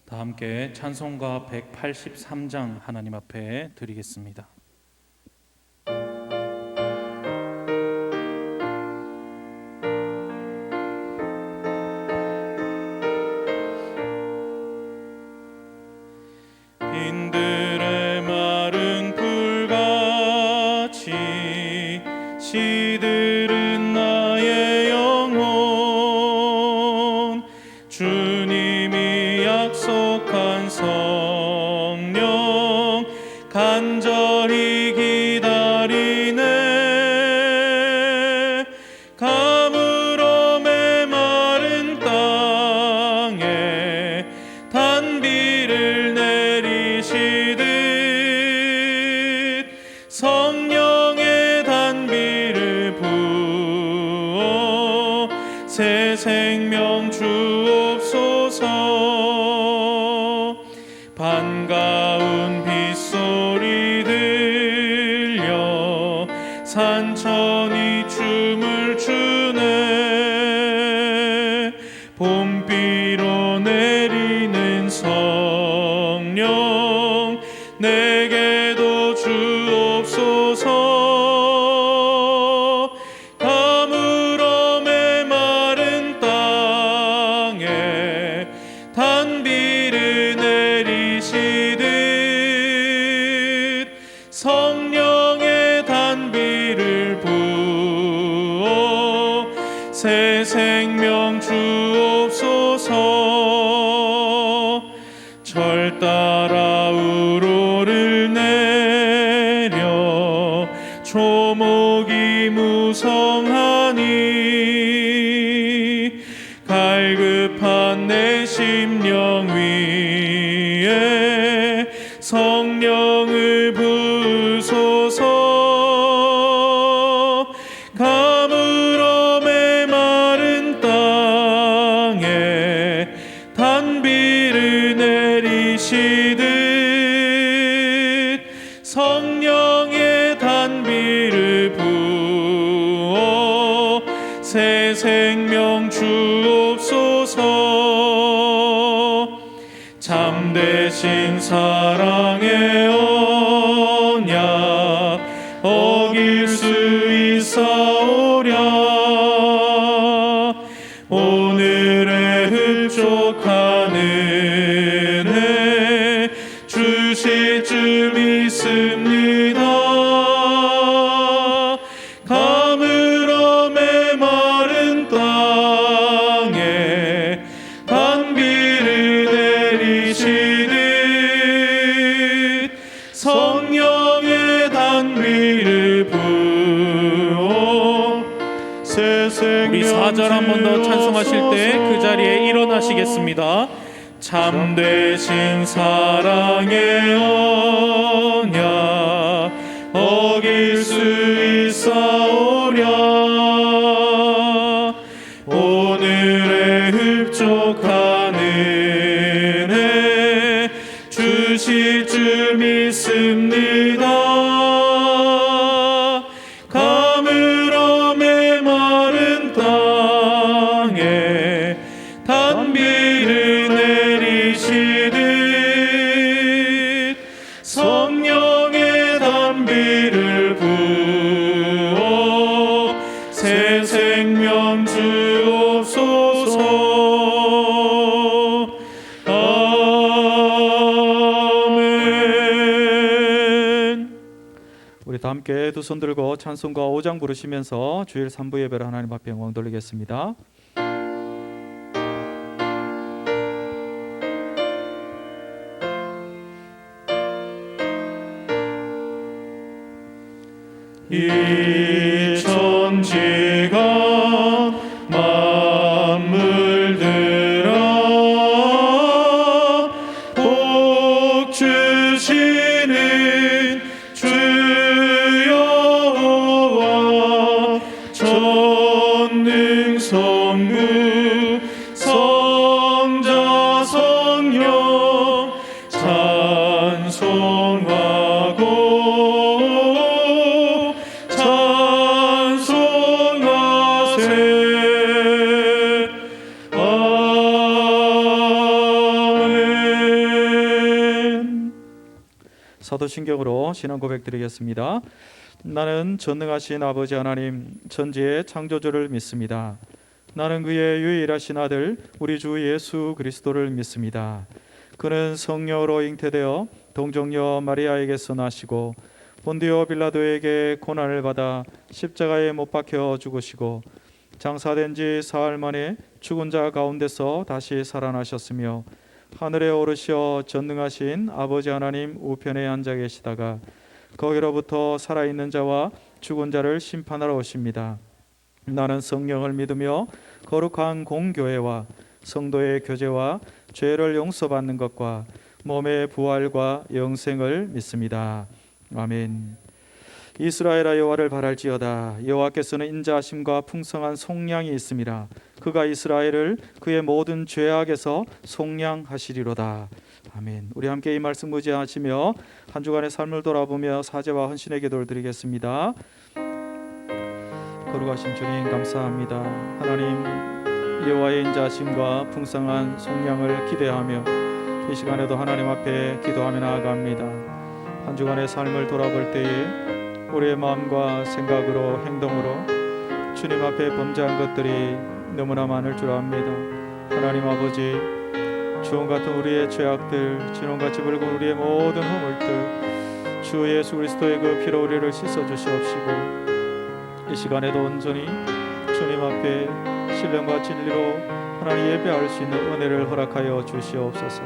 다 함께 찬송가 183장 하나님 앞에 드리겠습니다. 빈들의 마른 풀같이 시들은 나의 영혼, 주님이 약속한 성령 간절히 기다리네. 가물어 메마른 땅에 단비를 내리시듯 성령의 단비를 부어 새 생명 주옵소서. 반가운 빗소리 들려 산천이 춤을 추네. 봄비로 내리는 성령 내게도 주옵소서. 가물어 메마른 땅에 단비를 내리시듯 성령의 단비를 부어 새 생명 주옵소서. 절 따라 우로를 내려 초목이 무성하니 갈급한 내 심령 위에 성령을 부으소서. 가물어 메마른 땅에 단비를 내리시듯 성령의 단비를 부어 새 생명 주옵소서. 참되신 사랑의 언약 어길 수 있사오랴. 오늘의 흡족한 은혜 주실 줄 믿습니다. 가물어 메마른 땅에 단비를 내리시듯 성령의 단비를 부어 새 생명. 우리 4절 한 번 더 찬송하실 때 그 자리에 일어나시겠습니다. 참되신 사랑의 언약 어길 수 있사오랴. 오늘의 흡족한 은혜 주실 줄 믿습니다. 가물어 메마른 땅에 단비를 내리시듯 성령의 단비를 부어 새 생명 주옵소서. 아멘. 우리 다 함께 두 손 들고 찬송가 5장 부르시면서 주일 3부 예배를 하나님 앞에 영광 돌리겠습니다. 이 천지가 만물들아 복 주시는 주 여호와 전능 성부 성자 성령 찬송하고 찬송 사도신경으로 신앙 고백 드리겠습니다. 나는 전능하신 아버지 하나님 천지의 창조주를 믿습니다. 나는 그의 유일하신 아들 우리 주 예수 그리스도를 믿습니다. 그는 성령으로 잉태되어 동정녀 마리아에게서 나시고 본디오 빌라도에게 고난을 받아 십자가에 못 박혀 죽으시고 장사된 지 사흘 만에 죽은 자 가운데서 다시 살아나셨으며 하늘에 오르시어 전능하신 아버지 하나님 우편에 앉아 계시다가 거기로부터 살아있는 자와 죽은 자를 심판하러 오십니다. 나는 성령을 믿으며 거룩한 공교회와 성도의 교제와 죄를 용서받는 것과 몸의 부활과 영생을 믿습니다. 아멘. 이스라엘아 여호와를 바랄지어다. 여호와께서는 인자하심과 풍성한 속량이 있음이라. 그가 이스라엘을 그의 모든 죄악에서 속량하시리로다. 아멘. 우리 함께 이 말씀 의지하시며 한 주간의 삶을 돌아보며 사죄와 헌신의 기도를 드리겠습니다. 거룩하신 주님 감사합니다. 하나님 여호와의 인자하심과 풍성한 속량을 기대하며 이 시간에도 하나님 앞에 기도하며 나아갑니다. 한 주간의 삶을 돌아볼 때에 우리의 마음과 생각으로 행동으로 주님 앞에 범죄한 것들이 너무나 많을 줄 압니다. 하나님 아버지, 주홍 같은 우리의 죄악들, 진홍같이 붉은 우리의 모든 허물들 주 예수 그리스도의 그 피로 우리를 씻어 주시옵시고 이 시간에도 온전히 주님 앞에 신령과 진리로 하나님 예배할 수 있는 은혜를 허락하여 주시옵소서.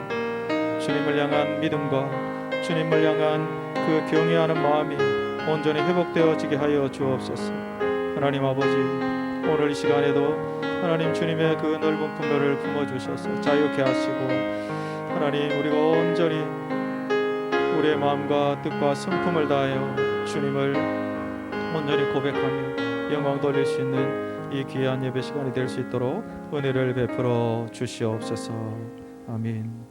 주님을 향한 믿음과 주님을 향한 그 경외하는 마음이 온전히 회복되어지게 하여 주옵소서. 하나님 아버지, 오늘 이 시간에도 하나님 주님의 그 넓은 품노를 품어주셔서 자유케 하시고 하나님 우리가 온전히 우리의 마음과 뜻과 성품을 다하여 주님을 온전히 고백하며 영광 돌릴 수 있는 이 귀한 예배 시간이 될 수 있도록 은혜를 베풀어 주시옵소서. 아멘.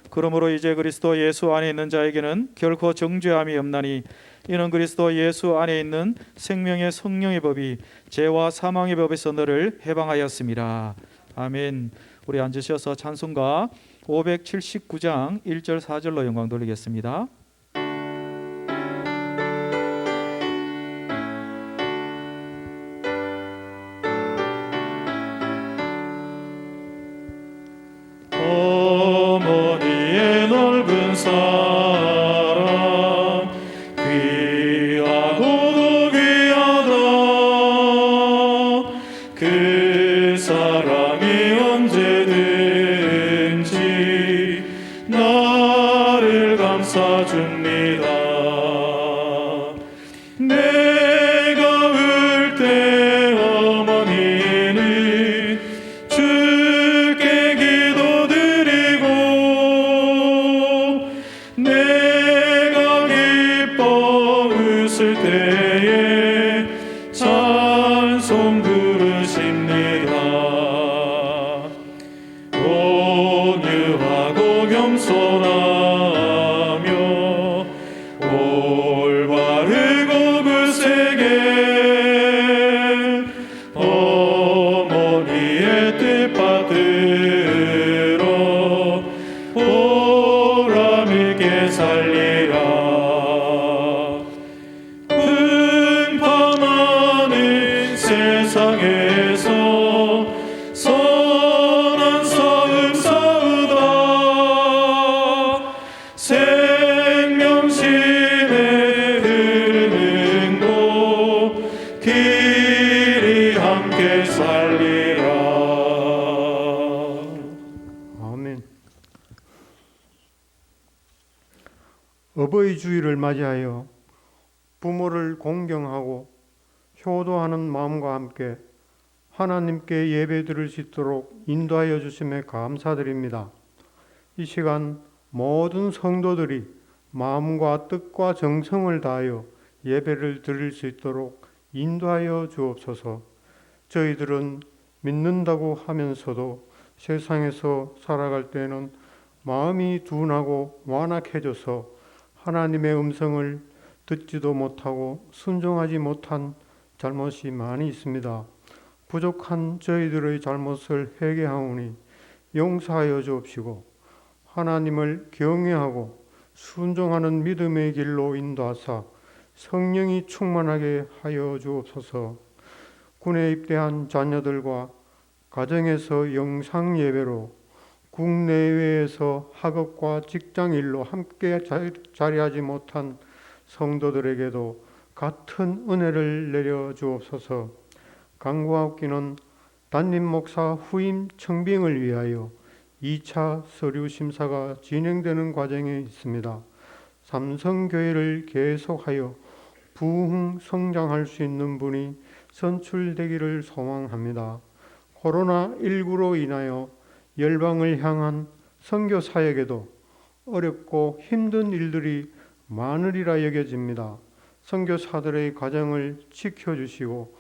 그러므로 이제 그리스도 예수 안에 있는 자에게는 결코 정죄함이 없나니 이는 그리스도 예수 안에 있는 생명의 성령의 법이 죄와 사망의 법에서 너를 해방하였습니다. 아멘. 우리 앉으셔서 찬송가 579장 1절 4절로 영광 돌리겠습니다. 어머니의 넓은 사랑 귀하고도 귀하다. 그 사랑이 언제든지 나를 감싸줍니다. 내가 울 때 어머니는 주께 기도드리고 내가 기뻐 웃을 때에 찬송 부르십니다. 온유하고 겸손하며 올바르고 굳세게 어머니의 뜻받들어 보람있게 살리라. 풍파많은 세상에서 선한 싸움 싸우다 생명심에 흐르는 곳 길이 함께 살리라. 아멘. 어버이 주일을 맞이하여 부모를 공경하고 효도하는 마음과 함께 하나님께 예배 드릴 수 있도록 인도하여 주심에 감사드립니다. 이 시간 모든 성도들이 마음과 뜻과 정성을 다하여 예배를 드릴 수 있도록 인도하여 주옵소서. 저희들은 믿는다고 하면서도 세상에서 살아갈 때는 마음이 둔하고 완악해져서 하나님의 음성을 듣지도 못하고 순종하지 못한 잘못이 많이 있습니다. 부족한 저희들의 잘못을 회개하오니 용서하여 주옵시고 하나님을 경외하고 순종하는 믿음의 길로 인도하사 성령이 충만하게 하여 주옵소서. 군에 입대한 자녀들과 가정에서 영상 예배로, 국내외에서 학업과 직장일로 함께 자리하지 못한 성도들에게도 같은 은혜를 내려 주옵소서. 간구하옵기는 담임 목사 후임 청빙을 위하여 2차 서류 심사가 진행되는 과정에 있습니다. 삼성교회를 계속하여 부흥 성장할 수 있는 분이 선출되기를 소망합니다. 코로나19로 인하여 열방을 향한 선교 사역에도 어렵고 힘든 일들이 많으리라 여겨집니다. 선교사들의 가정을 지켜주시고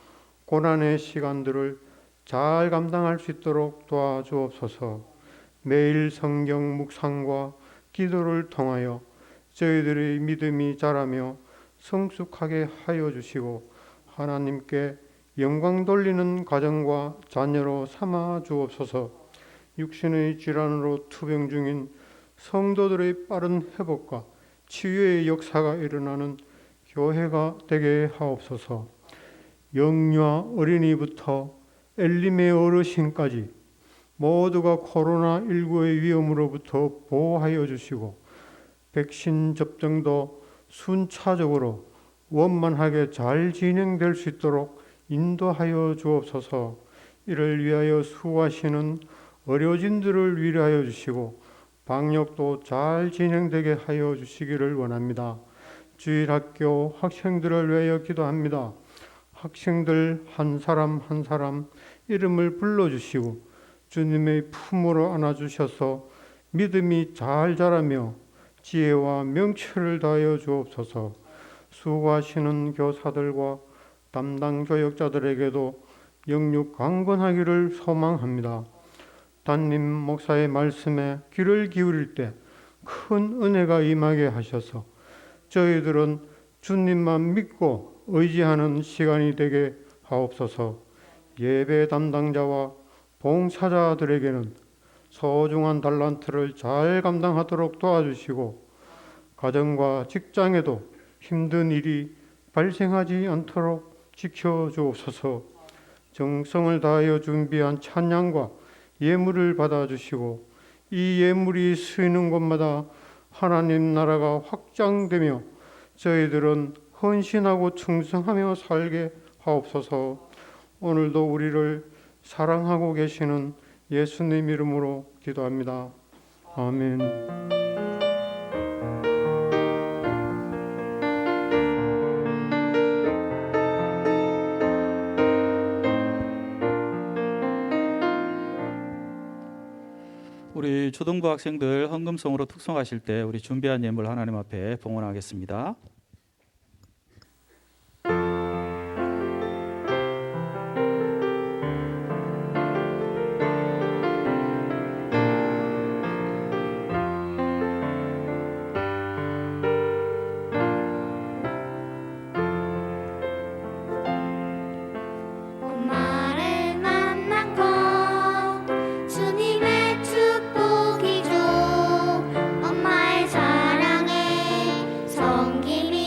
고난의 시간들을 잘 감당할 수 있도록 도와주옵소서. 매일 성경 묵상과 기도를 통하여 저희들의 믿음이 자라며 성숙하게 하여 주시고 하나님께 영광 돌리는 가정과 자녀로 삼아 주옵소서. 육신의 질환으로 투병 중인 성도들의 빠른 회복과 치유의 역사가 일어나는 교회가 되게 하옵소서. 영유아 어린이부터 엘림의 어르신까지 모두가 코로나19의 위험으로부터 보호하여 주시고 백신 접종도 순차적으로 원만하게 잘 진행될 수 있도록 인도하여 주옵소서. 이를 위하여 수고하시는 의료진들을 위로하여 주시고 방역도 잘 진행되게 하여 주시기를 원합니다. 주일학교 학생들을 위하여 기도합니다. 학생들 한 사람 한 사람 이름을 불러주시고 주님의 품으로 안아주셔서 믿음이 잘 자라며 지혜와 명철을 다하여 주옵소서. 수고하시는 교사들과 담당 교역자들에게도 영육 강건하기를 소망합니다. 담임 목사의 말씀에 귀를 기울일 때 큰 은혜가 임하게 하셔서 저희들은 주님만 믿고 의지하는 시간이 되게 하옵소서. 예배 담당자와 봉사자들에게는 소중한 달란트를 잘 감당하도록 도와주시고 가정과 직장에도 힘든 일이 발생하지 않도록 지켜주옵소서. 정성을 다하여 준비한 찬양과 예물을 받아주시고 이 예물이 쓰이는 곳마다 하나님 나라가 확장되며 저희들은 헌신하고 충성하며 살게 하옵소서. 오늘도 우리를 사랑하고 계시는 예수님 이름으로 기도합니다. 아멘. 우리 초등부 학생들 헌금송으로 특송하실 때 우리 준비한 예물 하나님 앞에 봉헌하겠습니다. 엄마의 사랑에 성김이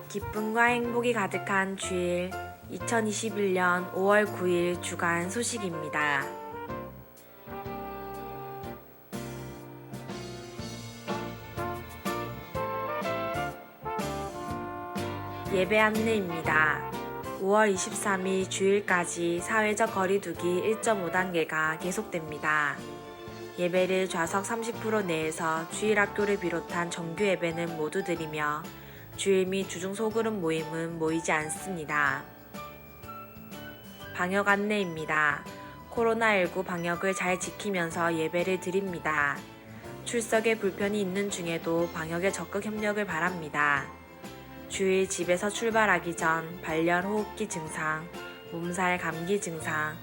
기쁨과 행복이 가득한 주일 2021년 5월 9일 주간 소식입니다. 예배 안내입니다. 5월 23일 주일까지 사회적 거리두기 1.5단계가 계속됩니다. 예배를 좌석 30% 내에서 주일학교를 비롯한 정규 예배는 모두 드리며 주일 및 주중 소그룹 모임은 모이지 않습니다. 방역 안내입니다. 코로나19 방역을 잘 지키면서 예배를 드립니다. 출석에 불편이 있는 중에도 방역에 적극 협력을 바랍니다. 주일 집에서 출발하기 전 발열 호흡기 증상, 몸살 감기 증상,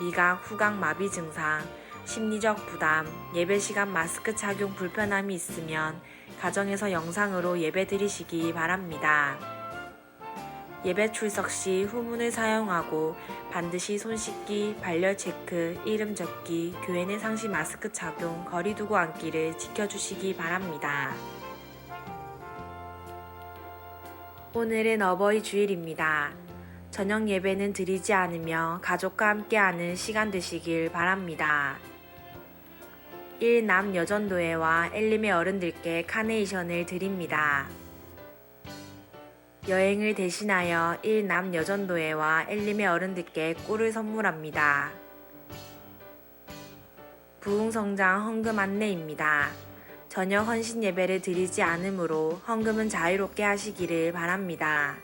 미각 후각 마비 증상, 심리적 부담, 예배 시간 마스크 착용 불편함이 있으면 가정에서 영상으로 예배 드리시기 바랍니다. 예배 출석 시 후문을 사용하고 반드시 손 씻기, 발열 체크, 이름 적기, 교회 내 상시 마스크 착용, 거리 두고 앉기를 지켜주시기 바랍니다. 오늘은 어버이 주일입니다. 저녁 예배는 드리지 않으며 가족과 함께하는 시간 되시길 바랍니다. 1남 여전도회와 엘림의 어른들께 카네이션을 드립니다. 여행을 대신하여 1남 여전도회와 엘림의 어른들께 꿀을 선물합니다. 부흥성장 헌금 안내입니다. 저녁 헌신 예배를 드리지 않으므로 헌금은 자유롭게 하시기를 바랍니다.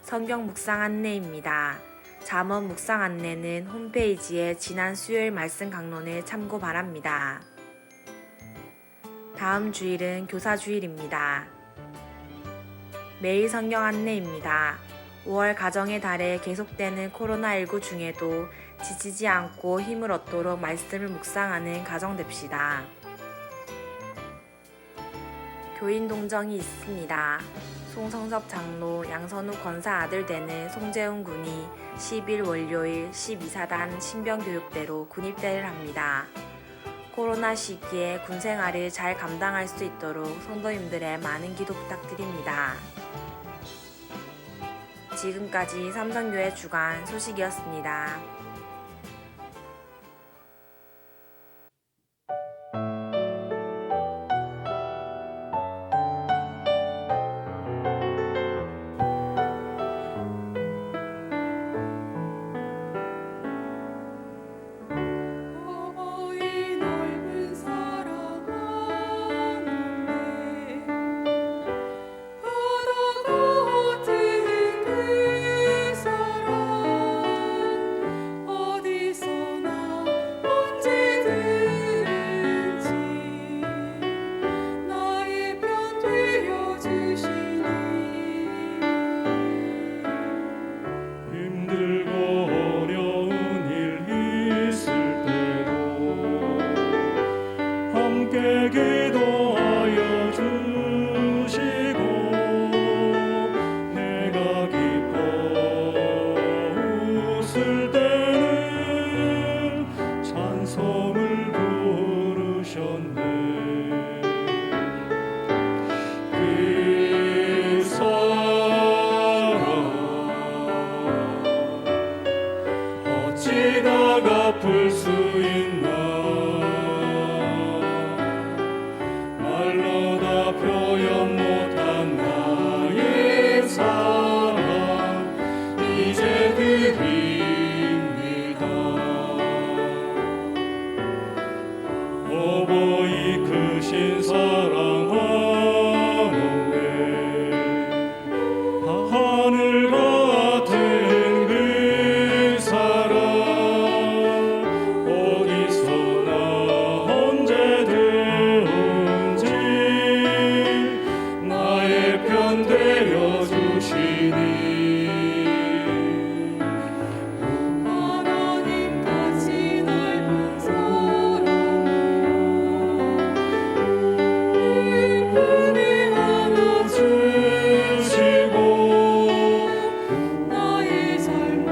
성경 묵상 안내입니다. 잠언 묵상 안내는 홈페이지에 지난 수요일 말씀 강론을 참고 바랍니다. 다음 주일은 교사 주일입니다. 매일 성경 안내입니다. 5월 가정의 달에 계속되는 코로나19 중에도 지치지 않고 힘을 얻도록 말씀을 묵상하는 가정 됩시다. 교인 동정이 있습니다. 송성섭 장로, 양선욱 권사 아들 되는 송재훈 군이 10일 월요일 12사단 신병교육대로 군입대를 합니다. 코로나 시기에 군 생활을 잘 감당할 수 있도록 성도님들의 많은 기도 부탁드립니다. 지금까지 삼성교회 주간 소식이었습니다. 기도하여 주시고 내가 기뻐 웃을 때는 찬송을 부르셨네. 그 사랑 어찌 다 갚을 수 있나. 말로 다 표현 못한 나의 사랑 이제 드립니다. 어버이 크신 사랑하노니 하늘 같은 그 사랑 어디서나 언제든지 나의 편 되어 주시니 하나님같이 넓은 사랑으로 은혜 하나 주시고 나의 삶을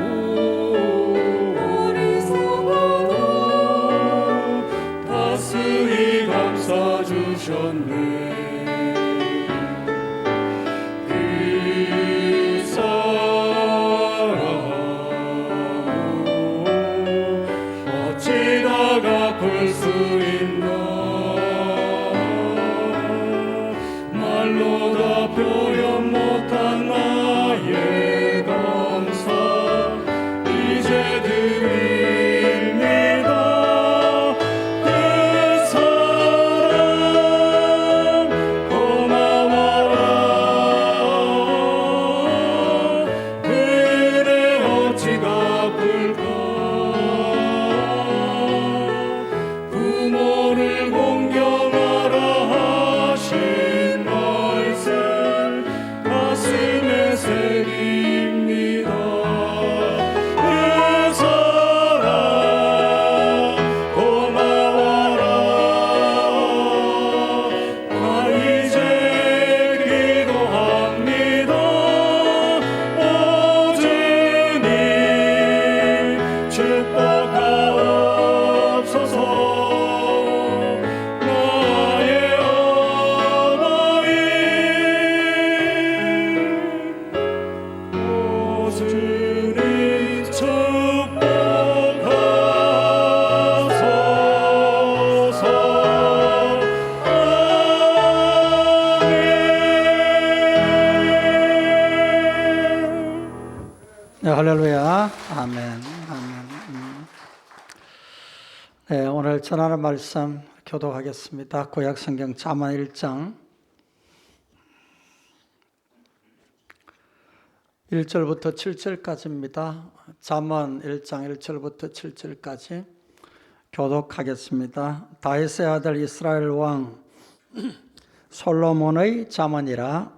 할렐루야. 아멘. 아멘. 네, 오늘 전하는 말씀 교독하겠습니다. 구약 성경 잠언 1장 1절부터 7절까지입니다. 잠언 1장 1절부터 7절까지 교독하겠습니다. 다윗의 아들 이스라엘 왕 솔로몬의 잠언이라.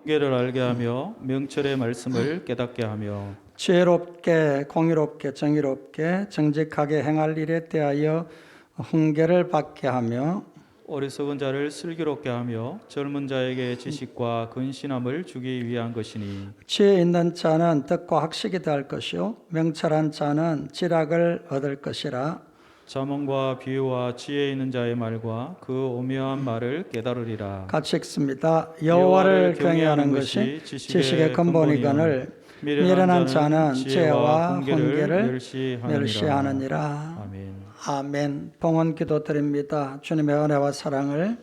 경계를 알게 하며 명철의 말씀을 깨닫게 하며 지혜롭게 공의롭게 정의롭게 정직하게 행할 일에 대하여 훈계를 받게 하며 어리석은 자를 슬기롭게 하며 젊은 자에게 지식과 근신함을 주기 위한 것이니 지혜 있는 자는 뜻과 학식이 더할 것이요 명철한 자는 지략을 얻을 것이라. 잠언과 비유와 지혜 있는 자의 말과 그 오묘한 말을 깨달으리라. 같이 읽습니다. 여호와를 경외하는 것이 지식의 근본이거늘 미련한 자는 지혜와 훈계를 멸시하느니라. 아멘. 아멘. 봉헌 기도 드립니다. 주님의 은혜와 사랑을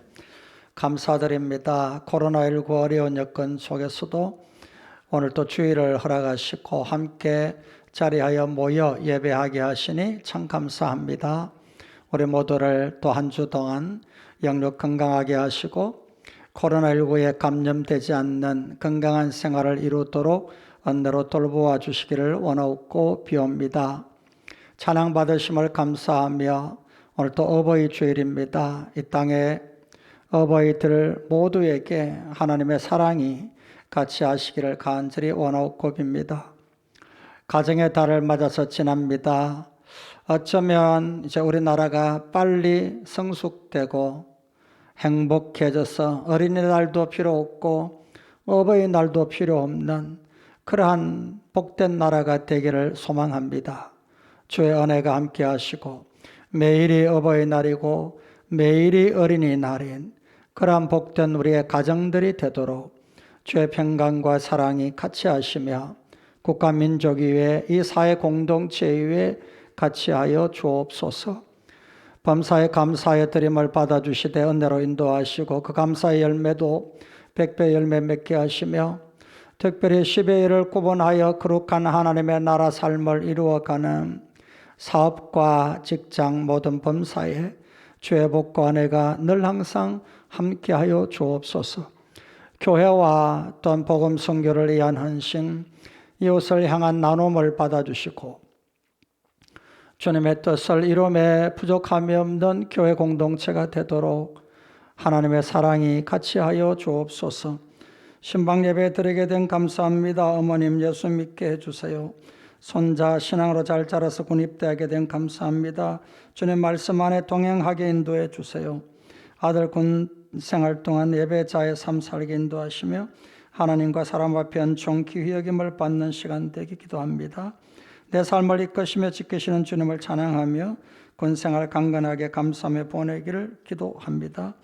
감사드립니다. 코로나19 어려운 여건 속에서도 오늘 또 주의를 허락하시고 함께 자리하여 모여 예배하게 하시니 참 감사합니다. 우리 모두를 또 한 주 동안 영육 건강하게 하시고 코로나19에 감염되지 않는 건강한 생활을 이루도록 은혜로 돌보아 주시기를 원하옵고 비옵니다. 찬양 받으심을 감사하며 오늘 또 어버이 주일입니다. 이 땅에 어버이들 모두에게 하나님의 사랑이 같이 하시기를 간절히 원하옵고 빕니다. 가정의 달을 맞아서 지납니다. 어쩌면 이제 우리나라가 빨리 성숙되고 행복해져서 어린이날도 필요 없고 어버이날도 필요 없는 그러한 복된 나라가 되기를 소망합니다. 주의 은혜가 함께 하시고 매일이 어버이날이고 매일이 어린이날인 그러한 복된 우리의 가정들이 되도록 주의 평강과 사랑이 같이 하시며 국가 민족 위에 이 사회 공동체 위에 같이 하여 주옵소서. 범사에 감사의 드림을 받아주시되 은혜로 인도하시고 그 감사의 열매도 100배 열매 맺게 하시며 특별히 10의 1을 구분하여 거룩한 하나님의 나라 삶을 이루어가는 사업과 직장 모든 범사에 주의 복과 은혜가 늘 항상 함께하여 주옵소서. 교회와 또한 복음 선교를 위한 헌신, 이웃을 향한 나눔을 받아주시고 주님의 뜻을 이룸에 부족함이 없는 교회 공동체가 되도록 하나님의 사랑이 같이 하여 주옵소서. 신방 예배 드리게 된 감사합니다. 어머님 예수 믿게 해주세요. 손자 신앙으로 잘 자라서 군입대하게 된 감사합니다. 주님 말씀 안에 동행하게 인도해 주세요. 아들 군 생활 동안 예배자의 삶 살게 인도하시며 하나님과 사람 앞에 은총 기회 여김을 받는 시간 되기 기도합니다. 내 삶을 이끄시며 지키시는 주님을 찬양하며 군 생활 강건하게 감사하며 보내기를 기도합니다.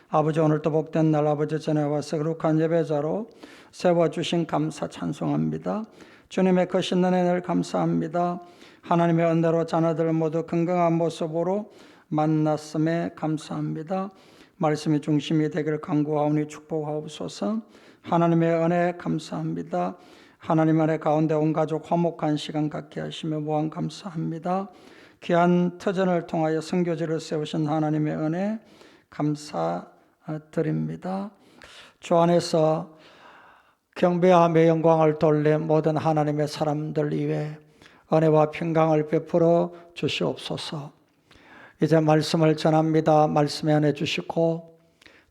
아버지 오늘도 복된 날 아버지 전에 와서 거룩한 예배자로 세워주신 감사 찬송합니다. 주님의 크신 은혜를 감사합니다. 하나님의 은혜로 자녀들 모두 건강한 모습으로 만났음에 감사합니다. 말씀이 중심이 되기를 간구하오니 축복하옵소서. 하나님의 은혜 감사합니다. 하나님 안에 가운데 온 가족 화목한 시간 갖게 하시며 무한 감사합니다. 귀한 터전을 통하여 선교지를 세우신 하나님의 은혜 감사드립니다. 주 안에서 경배하며 영광을 돌린 모든 하나님의 사람들 위해 은혜와 평강을 베풀어 주시옵소서. 이제 말씀을 전합니다. 말씀에 은혜 주시고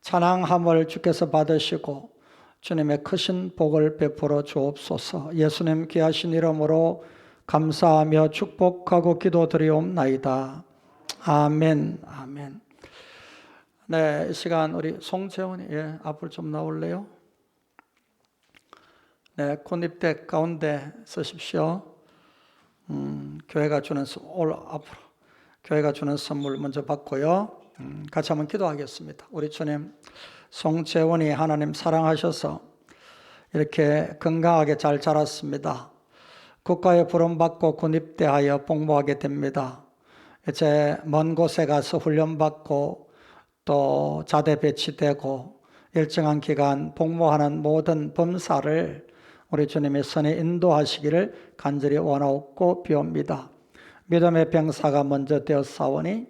찬양함을 주께서 받으시고 주님의 크신 복을 베풀어 주옵소서. 예수님 귀하신 이름으로 감사하며 축복하고 기도드리옵나이다. 아멘. 아멘. 네, 이 시간 우리 송재원이 앞으로 좀 나올래요? 네, 콘입대 가운데 서십시오. 교회가 주는 앞으로 교회가 주는 선물 먼저 받고요. 같이 한번 기도하겠습니다. 우리 주님, 송재원이 하나님 사랑하셔서 이렇게 건강하게 잘 자랐습니다. 국가에 부름받고 군입대하여 복무하게 됩니다. 이제 먼 곳에 가서 훈련받고 또 자대 배치되고 일정한 기간 복무하는 모든 범사를 우리 주님이 선에 인도하시기를 간절히 원하옵고 비옵니다. 믿음의 병사가 먼저 되었사오니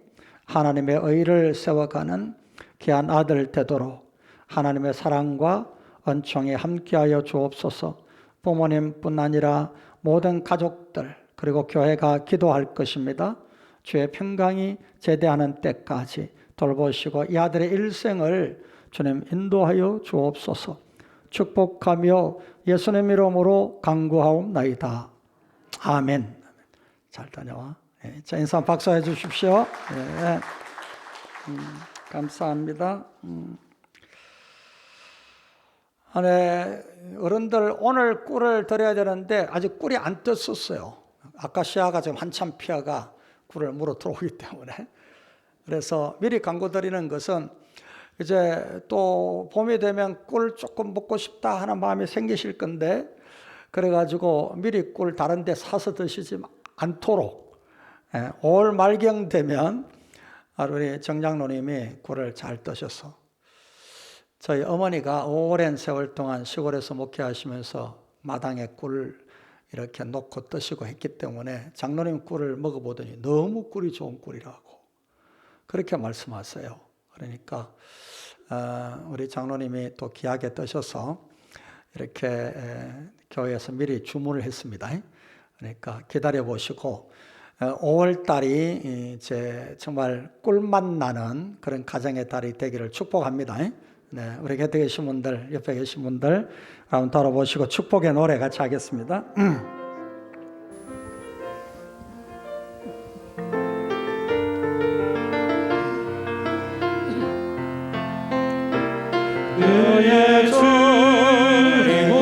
하나님의 의를 세워가는 귀한 아들 되도록 하나님의 사랑과 은총이 함께하여 주옵소서. 부모님뿐 아니라 모든 가족들 그리고 교회가 기도할 것입니다. 주의 평강이 제대하는 때까지 돌보시고 이 아들의 일생을 주님 인도하여 주옵소서. 축복하며 예수님 이름으로 간구하옵나이다. 아멘. 잘 다녀와. 자, 인사 박수해 주십시오. 네. 감사합니다. 어른들 오늘 꿀을 드려야 되는데 아직 꿀이 안 떴었어요. 아카시아가 지금 한참 피어가 꿀을 물어 들어오기 때문에. 그래서 미리 광고 드리는 것은 이제 또 봄이 되면 꿀 조금 먹고 싶다 하는 마음이 생기실 건데, 그래가지고 미리 꿀 다른 데 사서 드시지 않도록 5월 말경 되면 우리 정장로님이 꿀을 잘 떠셔서, 저희 어머니가 오랜 세월 동안 시골에서 목회하시면서 마당에 꿀 이렇게 놓고 뜨시고 했기 때문에 장로님 꿀을 먹어보더니 너무 꿀이 좋은 꿀이라고 그렇게 말씀하세요. 그러니까 우리 장로님이 또 귀하게 뜨셔서 이렇게 교회에서 미리 주문을 했습니다. 그러니까 기다려 보시고 5월 달이 이제 정말 꿀맛 나는 그런 가정의 달이 되기를 축복합니다. 네, 우리 곁에 계신 분들, 옆에 계신 분들 한번 돌아보시고 축복의 노래 같이 하겠습니다. 그의 줄이고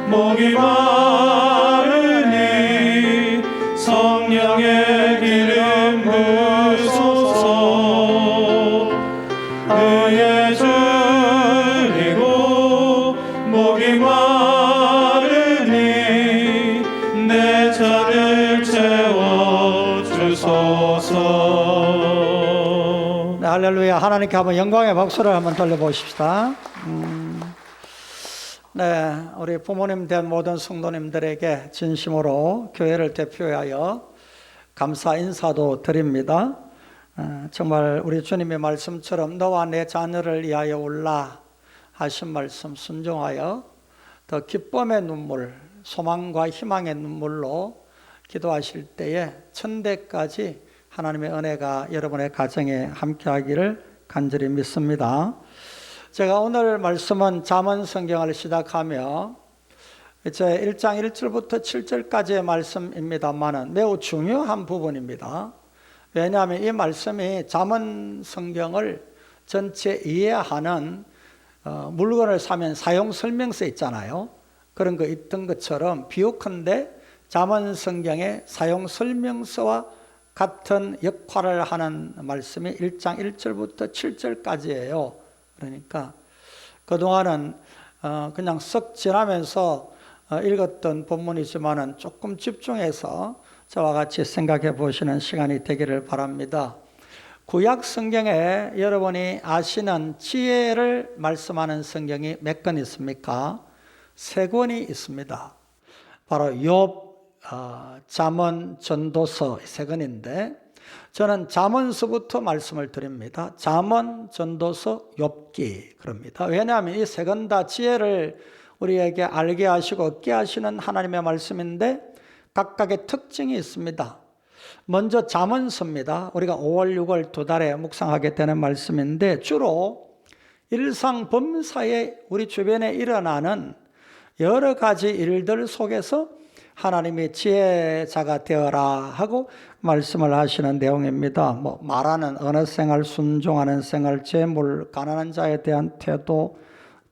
목이 마르니 성령의 기름 부소서. 그의 줄이고 목이 마르니 내 잔을 채워 주소서. 네, 할렐루야. 하나님께 한번 영광의 박수를 한번 돌려보십시다. 네, 우리 부모님 된 모든 성도님들에게 진심으로 교회를 대표하여 감사 인사도 드립니다. 정말 우리 주님의 말씀처럼 너와 내 자녀를 위하여 올라 하신 말씀 순종하여 더 기쁨의 눈물, 소망과 희망의 눈물로 기도하실 때에 천대까지 하나님의 은혜가 여러분의 가정에 함께하기를 간절히 믿습니다. 제가 오늘 말씀은 잠언 성경을 시작하며 이제 1장 1절부터 7절까지의 말씀입니다만은 매우 중요한 부분입니다. 왜냐하면 이 말씀이 잠언 성경을 전체 이해하는 물건을 사면 사용 설명서 있잖아요. 그런 거 있던 것처럼 비유컨대 잠언 성경의 사용 설명서와 같은 역할을 하는 말씀이 1장 1절부터 7절까지예요. 그러니까 그동안은 그냥 썩 지나면서 읽었던 본문이지만은 조금 집중해서 저와 같이 생각해 보시는 시간이 되기를 바랍니다. 구약 성경에 여러분이 아시는 지혜를 말씀하는 성경이 몇 권 있습니까? 3권이 있습니다. 바로 욥, 잠언, 전도서 3권인데 저는 잠언서부터 말씀을 드립니다. 잠언, 전도서, 욥기 그럽니다. 왜냐하면 이 3권 다 지혜를 우리에게 알게 하시고 얻게 하시는 하나님의 말씀인데 각각의 특징이 있습니다. 먼저 잠언서입니다. 우리가 5월, 6월 2달에 묵상하게 되는 말씀인데 주로 일상 범사에 우리 주변에 일어나는 여러 가지 일들 속에서 하나님이 지혜자가 되어라 하고 말씀을 하시는 내용입니다. 말하는 언어 생활, 순종하는 생활, 재물, 가난한 자에 대한 태도,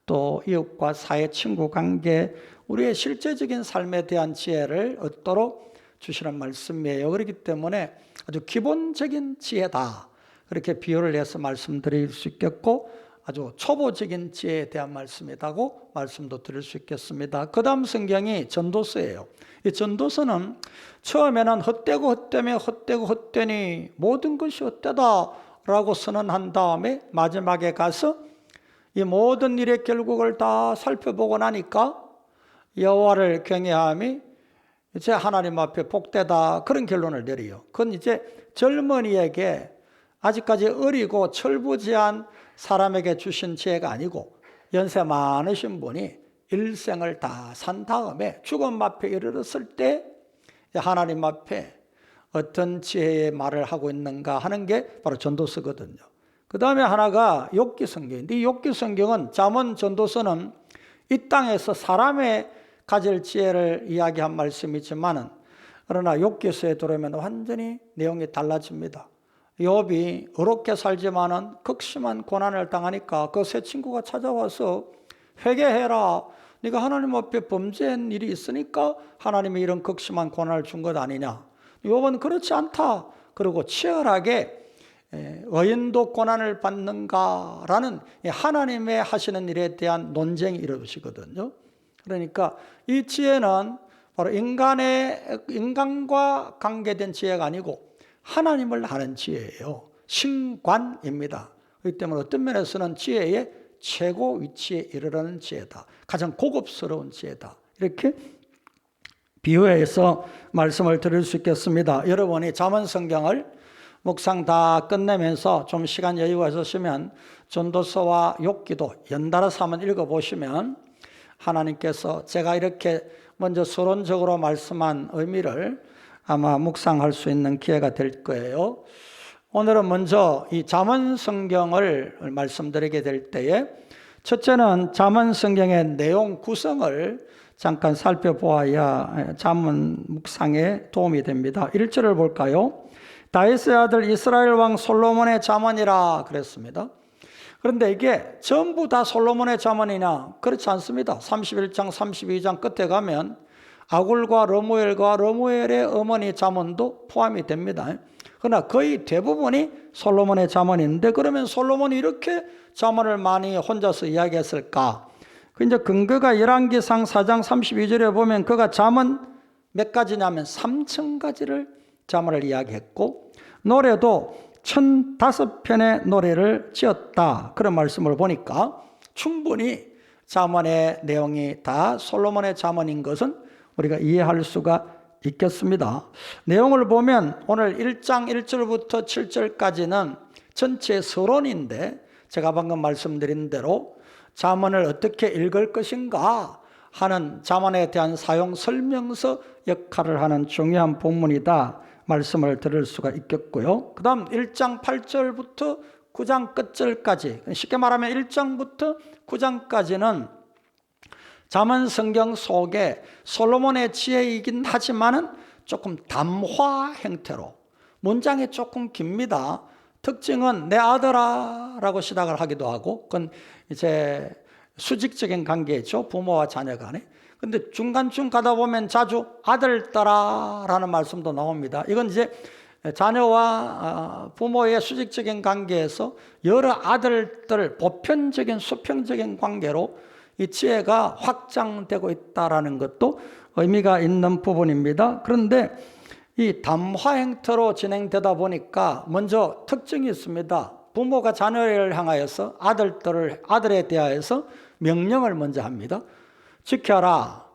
또 이웃과 사회, 친구 관계, 우리의 실제적인 삶에 대한 지혜를 얻도록 주시는 말씀이에요. 그렇기 때문에 아주 기본적인 지혜다, 그렇게 비유를 해서 말씀드릴 수 있겠고, 아주 초보적인 지혜에 대한 말씀이라고 말씀도 드릴 수 있겠습니다. 그 다음 성경이 전도서예요. 이 전도서는 처음에는 헛되고 헛되며 헛되고 헛되니 모든 것이 헛되다 라고 선언한 다음에 마지막에 가서 이 모든 일의 결국을 다 살펴보고 나니까 여호와를 경외함이 이제 하나님 앞에 복되다, 그런 결론을 내려요. 그건 이제 젊은이에게, 아직까지 어리고 철부지한 사람에게 주신 지혜가 아니고 연세 많으신 분이 일생을 다 산 다음에 죽음 앞에 이르렀을 때 하나님 앞에 어떤 지혜의 말을 하고 있는가 하는 게 바로 전도서거든요. 그 다음에 하나가 욥기 성경인데, 이 욥기 성경은 잠언 전도서는 이 땅에서 사람의 가질 지혜를 이야기한 말씀이지만은, 그러나 욥기서에 들어오면 완전히 내용이 달라집니다. 욥이 어렵게 살지만은 극심한 고난을 당하니까 그 새 친구가 찾아와서 회개해라, 네가 하나님 앞에 범죄한 일이 있으니까 하나님이 이런 극심한 고난을 준 것 아니냐. 욥은 그렇지 않다. 그리고 치열하게 의인도 고난을 받는가라는 하나님의 하시는 일에 대한 논쟁이 이루어지거든요. 그러니까 이 지혜는 바로 인간과 관계된 지혜가 아니고 하나님을 아는 지혜예요. 신관입니다. 그렇기 때문에 어떤 면에서는 지혜의 최고 위치에 이르는 지혜다. 가장 고급스러운 지혜다. 이렇게 비유해서 말씀을 드릴 수 있겠습니다. 여러분이 잠언 성경을 묵상 다 끝내면서 좀 시간 여유가 있으시면 전도서와 욥기도 연달아서 한번 읽어보시면 하나님께서 제가 이렇게 먼저 서론적으로 말씀한 의미를 아마 묵상할 수 있는 기회가 될 거예요. 오늘은 먼저 이 잠언 성경을 말씀드리게 될 때에, 첫째는 잠언 성경의 내용 구성을 잠깐 살펴보아야 잠언 묵상에 도움이 됩니다. 1절을 볼까요? 다윗의 아들 이스라엘 왕 솔로몬의 잠언이라 그랬습니다. 그런데 이게 전부 다 솔로몬의 잠언이냐? 그렇지 않습니다. 31장 32장 끝에 가면 아굴과 러무엘의 어머니 잠언도 포함이 됩니다. 그러나 거의 대부분이 솔로몬의 잠언인데, 그러면 솔로몬이 이렇게 잠언을 많이 혼자서 이야기했을까? 그 이제 근거가 열왕기상 4장 32절에 보면 그가 잠언 몇 가지냐면 3,000가지를 잠언을 이야기했고, 노래도 1,005편의 노래를 지었다, 그런 말씀을 보니까 충분히 잠언의 내용이 다 솔로몬의 잠언인 것은 우리가 이해할 수가 있겠습니다. 내용을 보면 오늘 1장 1절부터 7절까지는 전체 서론인데, 제가 방금 말씀드린 대로 잠언을 어떻게 읽을 것인가 하는 잠언에 대한 사용 설명서 역할을 하는 중요한 본문이다 말씀을 드릴 수가 있겠고요. 그 다음 1장 8절부터 9장 끝절까지, 쉽게 말하면 1장부터 9장까지는 잠언 성경 속에 솔로몬의 지혜이긴 하지만은 조금 담화 형태로, 문장이 조금 깁니다. 특징은 내 아들아 라고 시작을 하기도 하고, 그건 이제 수직적인 관계죠, 부모와 자녀 간에. 근데 중간중 가다 보면 자주 아들딸아 라는 말씀도 나옵니다. 이건 이제 자녀와 부모의 수직적인 관계에서 여러 아들들, 보편적인 수평적인 관계로 이 지혜가 확장되고 있다는 것도 의미가 있는 부분입니다. 그런데 이 담화 형태로 진행되다 보니까 먼저 특징이 있습니다. 부모가 자녀를 향하여서 아들에 대하여서 명령을 먼저 합니다. 지켜라,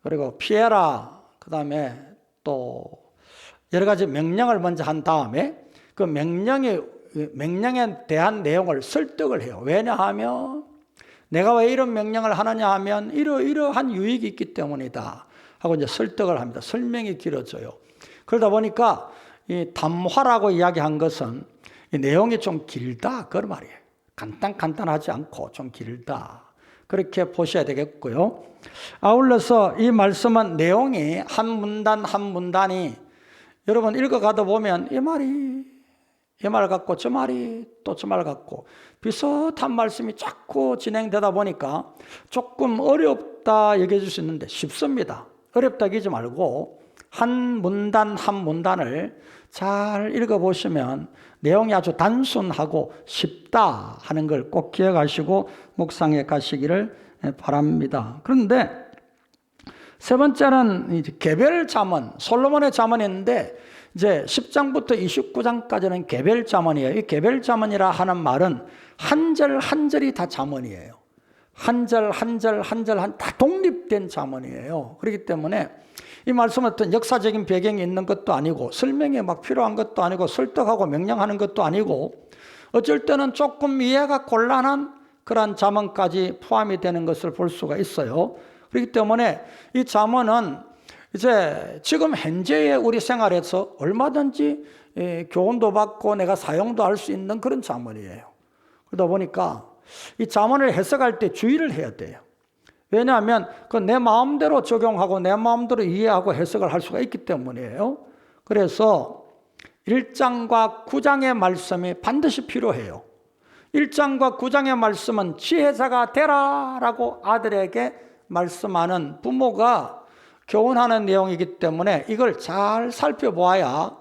그리고 피해라, 그 다음에 또 여러 가지 명령을 먼저 한 다음에 그 명령에 대한 내용을 설득을 해요. 왜냐하면 내가 왜 이런 명령을 하느냐 하면 이러한 유익이 있기 때문이다 하고 이제 설득을 합니다. 설명이 길어져요. 그러다 보니까 이 담화라고 이야기한 것은 이 내용이 좀 길다, 그런 말이에요. 간단하지 않고 좀 길다, 그렇게 보셔야 되겠고요. 아울러서 이 말씀은 내용이 한 문단 한 문단이 여러분 읽어가다 보면 이 말 같고 저 말이 또 저 말 같고 비슷한 말씀이 자꾸 진행되다 보니까 조금 어렵다 얘기해 줄 수 있는데 쉽습니다. 어렵다 얘기하지 말고 한 문단 한 문단을 잘 읽어보시면 내용이 아주 단순하고 쉽다 하는 걸 꼭 기억하시고 묵상해 가시기를 바랍니다. 그런데 세 번째는 이제 개별 잠언, 솔로몬의 잠언인데 이제 10장부터 29장까지는 개별 잠언이에요. 이 개별 잠언이라 하는 말은 한 절 한 절이 다 잠언이에요. 한 절 한 절 한 절 다 독립된 잠언이에요. 그렇기 때문에 이 말씀은 어떤 역사적인 배경이 있는 것도 아니고 설명이 막 필요한 것도 아니고 설득하고 명령하는 것도 아니고 어쩔 때는 조금 이해가 곤란한 그러한 잠언까지 포함이 되는 것을 볼 수가 있어요. 그렇기 때문에 이 잠언은 이제 지금 현재의 우리 생활에서 얼마든지 교훈도 받고 내가 사용도 할 수 있는 그런 잠언이에요. 그러다 보니까 이 잠언을 해석할 때 주의를 해야 돼요. 왜냐하면 그 내 마음대로 적용하고 내 마음대로 이해하고 해석을 할 수가 있기 때문이에요. 그래서 1장과 9장의 말씀이 반드시 필요해요. 1장과 9장의 말씀은 지혜자가 되라라고 아들에게 말씀하는 부모가 교훈하는 내용이기 때문에 이걸 잘 살펴보아야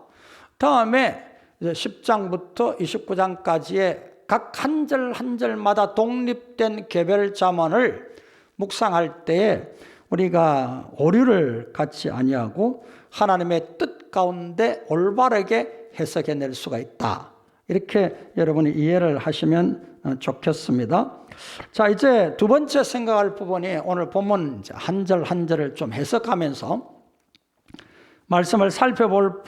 다음에 이제 10장부터 29장까지의 각 한 절 한 절마다 독립된 개별 잠언을 묵상할 때에 우리가 오류를 갖지 아니하고 하나님의 뜻 가운데 올바르게 해석해낼 수가 있다. 이렇게 여러분이 이해를 하시면 좋겠습니다. 자, 이제 두 번째 생각할 부분이 오늘 본문 한 절 한 절을 좀 해석하면서 말씀을 살펴볼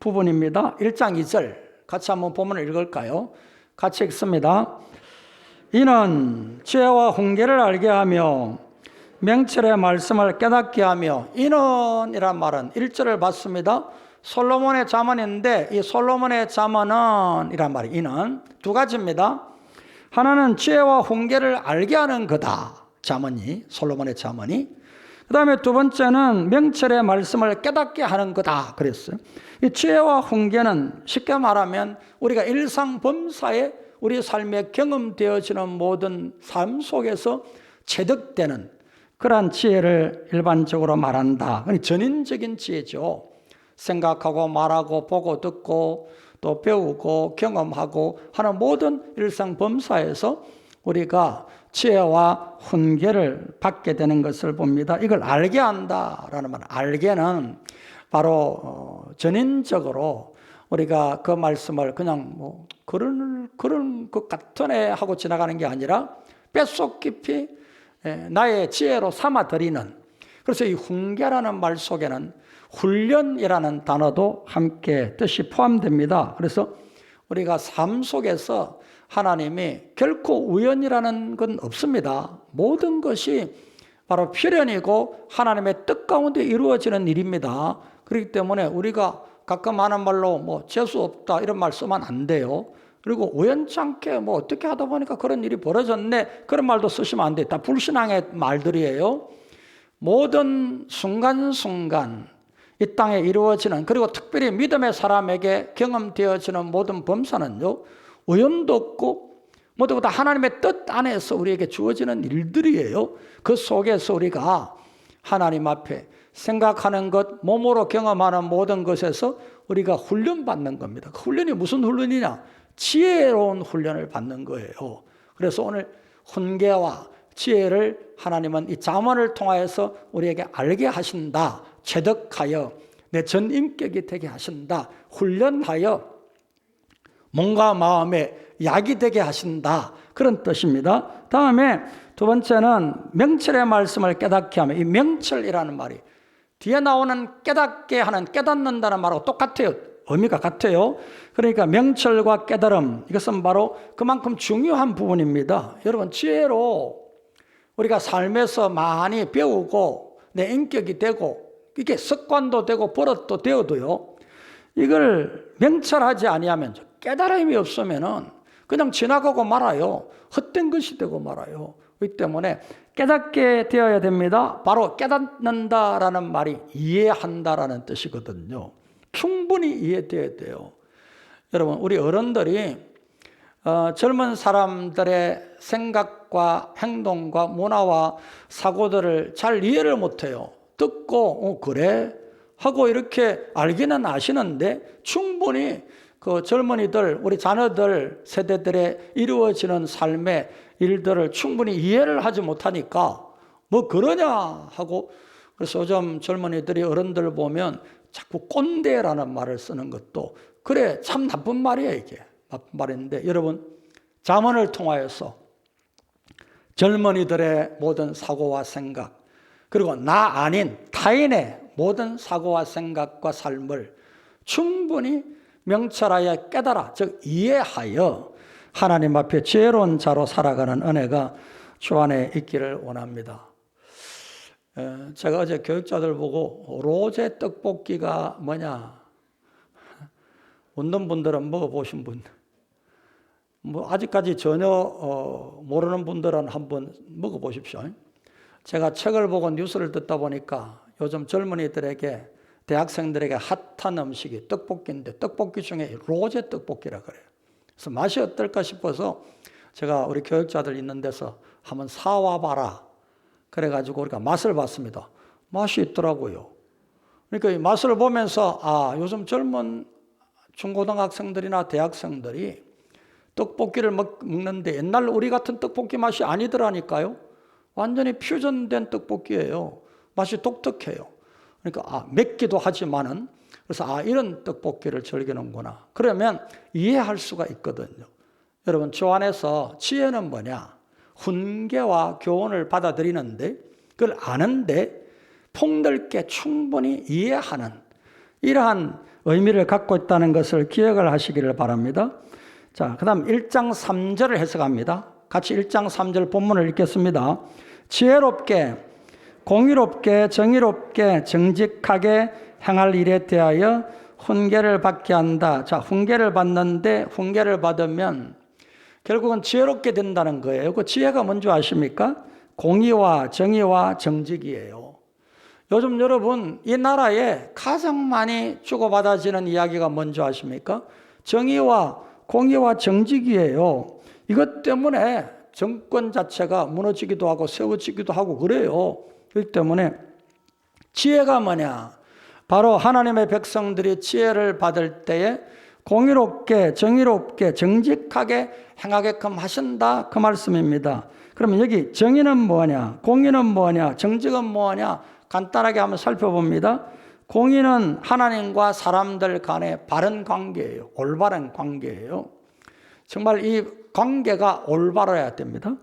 부분입니다. 1장 2절 같이 한번 본문을 읽을까요? 같이 읽습니다. 이는 지혜와 훈계를 알게 하며 명철의 말씀을 깨닫게 하며, 이는 이란 말은 1절을 봤습니다. 솔로몬의 잠언인데 이 솔로몬의 잠언은 이란 말이 이는 두 가지입니다. 하나는 지혜와 훈계를 알게 하는 거다. 잠언이, 솔로몬의 잠언이. 그 다음에 두 번째는 명철의 말씀을 깨닫게 하는 거다 그랬어요. 이 지혜와 훈계는 쉽게 말하면 우리가 일상범사에 우리 삶에 경험되어지는 모든 삶 속에서 체득되는 그러한 지혜를 일반적으로 말한다. 전인적인 지혜죠. 생각하고 말하고 보고 듣고 또 배우고 경험하고 하는 모든 일상범사에서 우리가 지혜와 훈계를 받게 되는 것을 봅니다. 이걸 알게 한다라는 말, 알게는 바로 전인적으로 우리가 그 말씀을 그냥 뭐 그런 것 같으네 하고 지나가는 게 아니라 뼛속 깊이 나의 지혜로 삼아들이는, 그래서 이 훈계라는 말 속에는 훈련이라는 단어도 함께 뜻이 포함됩니다. 그래서 우리가 삶 속에서 하나님이 결코 우연이라는 건 없습니다. 모든 것이 바로 필연이고 하나님의 뜻 가운데 이루어지는 일입니다. 그렇기 때문에 우리가 가끔 하는 말로 뭐 재수 없다 이런 말 쓰면 안 돼요. 그리고 우연찮게 뭐 어떻게 하다 보니까 그런 일이 벌어졌네 그런 말도 쓰시면 안 돼요. 다 불신앙의 말들이에요. 모든 순간순간 이 땅에 이루어지는, 그리고 특별히 믿음의 사람에게 경험되어지는 모든 범사는요, 우연도 없고 모두 다 하나님의 뜻 안에서 우리에게 주어지는 일들이에요. 그 속에서 우리가 하나님 앞에 생각하는 것, 몸으로 경험하는 모든 것에서 우리가 훈련받는 겁니다. 그 훈련이 무슨 훈련이냐? 지혜로운 훈련을 받는 거예요. 그래서 오늘 훈계와 지혜를 하나님은 이 잠언을 통하여서 우리에게 알게 하신다. 체득하여 내 전 인격이 되게 하신다. 훈련하여 몸과 마음에 약이 되게 하신다. 그런 뜻입니다. 다음에 두 번째는 명철의 말씀을 깨닫게 하며, 이 명철이라는 말이 뒤에 나오는 깨닫게 하는, 깨닫는다는 말하고 똑같아요. 의미가 같아요. 그러니까 명철과 깨달음, 이것은 바로 그만큼 중요한 부분입니다. 여러분, 지혜로 우리가 삶에서 많이 배우고 내 인격이 되고 이게 습관도 되고 버릇도 되어도요, 이걸 명철하지 아니하면, 깨달음이 없으면은 그냥 지나가고 말아요. 헛된 것이 되고 말아요. 그렇기 때문에 깨닫게 되어야 됩니다. 바로 깨닫는다라는 말이 이해한다라는 뜻이거든요. 충분히 이해되어야 돼요. 여러분, 우리 어른들이 젊은 사람들의 생각과 행동과 문화와 사고들을 잘 이해를 못해요. 듣고 그래 하고 이렇게 알기는 아시는데 충분히 그 젊은이들, 우리 자녀들 세대들의 이루어지는 삶의 일들을 충분히 이해를 하지 못하니까 뭐 그러냐 하고, 그래서 요즘 젊은이들이 어른들 보면 자꾸 꼰대라는 말을 쓰는 것도, 그래 참 나쁜 말이에요. 이게 나쁜 말인데, 여러분 잠언을 통하여서 젊은이들의 모든 사고와 생각, 그리고 나 아닌 타인의 모든 사고와 생각과 삶을 충분히 명철하여 깨달아, 즉 이해하여 하나님 앞에 지혜로운 자로 살아가는 은혜가 주 안에 있기를 원합니다. 제가 어제 교육자들 보고 로제 떡볶이가 뭐냐, 웃는 분들은 먹어보신 분, 아직까지 전혀 모르는 분들은 한번 먹어보십시오. 제가 책을 보고 뉴스를 듣다 보니까 요즘 젊은이들에게, 대학생들에게 핫한 음식이 떡볶이인데, 떡볶이 중에 로제 떡볶이라 그래요. 그래서 맛이 어떨까 싶어서 제가 우리 교육자들 있는 데서 한번 사와 봐라 그래가지고 우리가 맛을 봤습니다. 맛이 있더라고요. 그러니까 이 맛을 보면서 요즘 젊은 중고등학생들이나 대학생들이 떡볶이를 먹는데 옛날 우리 같은 떡볶이 맛이 아니더라니까요. 완전히 퓨전된 떡볶이예요. 맛이 독특해요. 그러니까 맵기도 하지만은, 그래서 이런 떡볶이를 즐기는구나. 그러면 이해할 수가 있거든요. 여러분, 주 안에서 지혜는 뭐냐? 훈계와 교훈을 받아들이는데, 그걸 아는데 폭넓게 충분히 이해하는 이러한 의미를 갖고 있다는 것을 기억을 하시기를 바랍니다. 자, 그 다음 1장 3절을 해석합니다. 같이 1장 3절 본문을 읽겠습니다. 지혜롭게, 공의롭게, 정의롭게, 정직하게 행할 일에 대하여 훈계를 받게 한다. 자, 훈계를 받는데, 훈계를 받으면 결국은 지혜롭게 된다는 거예요. 그 지혜가 뭔지 아십니까? 공의와 정의와 정직이에요. 요즘 여러분, 이 나라에 가장 많이 주고받아지는 이야기가 뭔지 아십니까? 정의와 공의와 정직이에요. 이것 때문에 정권 자체가 무너지기도 하고 세워지기도 하고 그래요. 그렇기 때문에 지혜가 뭐냐? 바로 하나님의 백성들이 지혜를 받을 때에 공의롭게, 정의롭게, 정직하게 행하게끔 하신다, 그 말씀입니다. 그러면 여기 정의는 뭐냐? 공의는 뭐냐? 정직은 뭐냐? 간단하게 한번 살펴봅니다. 공의는 하나님과 사람들 간의 바른 관계예요. 올바른 관계예요. 정말 이 관계가 올바라야 됩니다.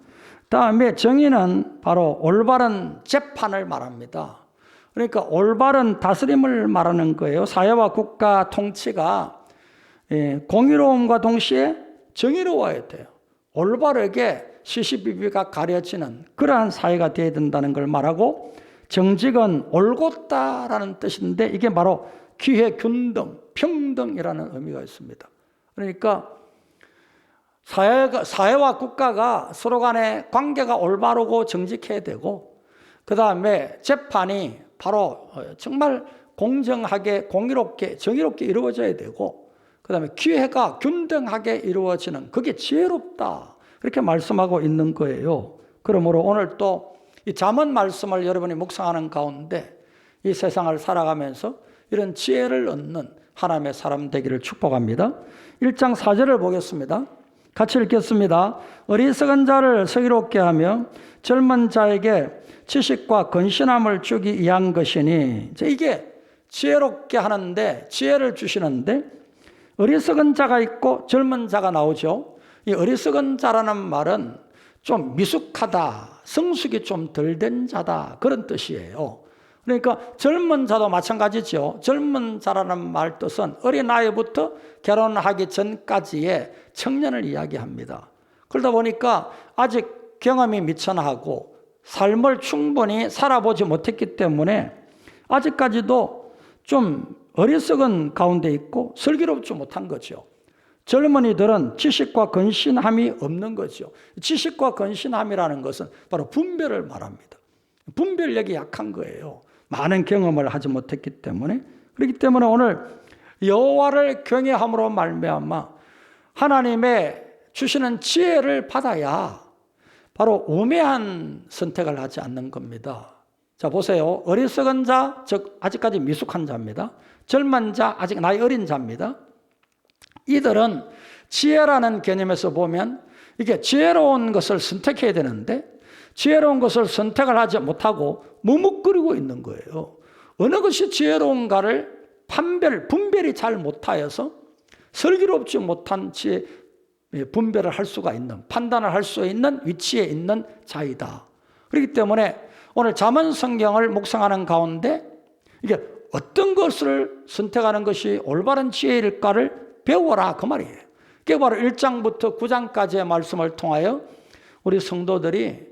다음에 정의는 바로 올바른 재판을 말합니다. 그러니까 올바른 다스림을 말하는 거예요. 사회와 국가 통치가 공의로움과 동시에 정의로워야 돼요. 올바르게 시시비비가 가려지는 그러한 사회가 되어야 된다는 걸 말하고, 정직은 올곧다라는 뜻인데 이게 바로 기회균등, 평등이라는 의미가 있습니다. 그러니까 사회와 국가가 서로 간의 관계가 올바르고 정직해야 되고, 그 다음에 재판이 바로 정말 공정하게, 공의롭게, 정의롭게 이루어져야 되고, 그 다음에 기회가 균등하게 이루어지는, 그게 지혜롭다, 그렇게 말씀하고 있는 거예요. 그러므로 오늘 또 이 잠언 말씀을 여러분이 묵상하는 가운데 이 세상을 살아가면서 이런 지혜를 얻는 하나님의 사람 되기를 축복합니다. 1장 4절을 보겠습니다. 같이 읽겠습니다. 어리석은 자를 슬기롭게 하며 젊은 자에게 지식과 건신함을 주기 위한 것이니, 이게 지혜롭게 하는데, 지혜를 주시는데 어리석은 자가 있고 젊은 자가 나오죠. 이 어리석은 자라는 말은 좀 미숙하다, 성숙이 좀 덜 된 자다, 그런 뜻이에요. 그러니까 젊은 자도 마찬가지죠. 젊은 자라는 말 뜻은 어린아이부터 결혼하기 전까지의 청년을 이야기합니다. 그러다 보니까 아직 경험이 미천하고 삶을 충분히 살아보지 못했기 때문에 아직까지도 좀 어리석은 가운데 있고 슬기롭지 못한 거죠. 젊은이들은 지식과 건신함이 없는 거죠. 지식과 건신함이라는 것은 바로 분별을 말합니다. 분별력이 약한 거예요. 많은 경험을 하지 못했기 때문에. 그렇기 때문에 오늘 여호와를 경외함으로 말미암아 하나님의 주시는 지혜를 받아야 바로 우매한 선택을 하지 않는 겁니다. 자, 보세요. 어리석은 자, 즉 아직까지 미숙한 자입니다. 젊은 자, 아직 나이 어린 자입니다. 이들은 지혜라는 개념에서 보면 이게 지혜로운 것을 선택해야 되는데 지혜로운 것을 선택을 하지 못하고 머뭇거리고 있는 거예요. 어느 것이 지혜로운가를 분별이 잘 못하여서 슬기롭지 못한 분별을 할 수가 있는, 판단을 할 수 있는 위치에 있는 자이다. 그렇기 때문에 오늘 잠언 성경을 묵상하는 가운데 이게 어떤 것을 선택하는 것이 올바른 지혜일까를 배워라 그 말이에요. 그게 바로 1장부터 9장까지의 말씀을 통하여 우리 성도들이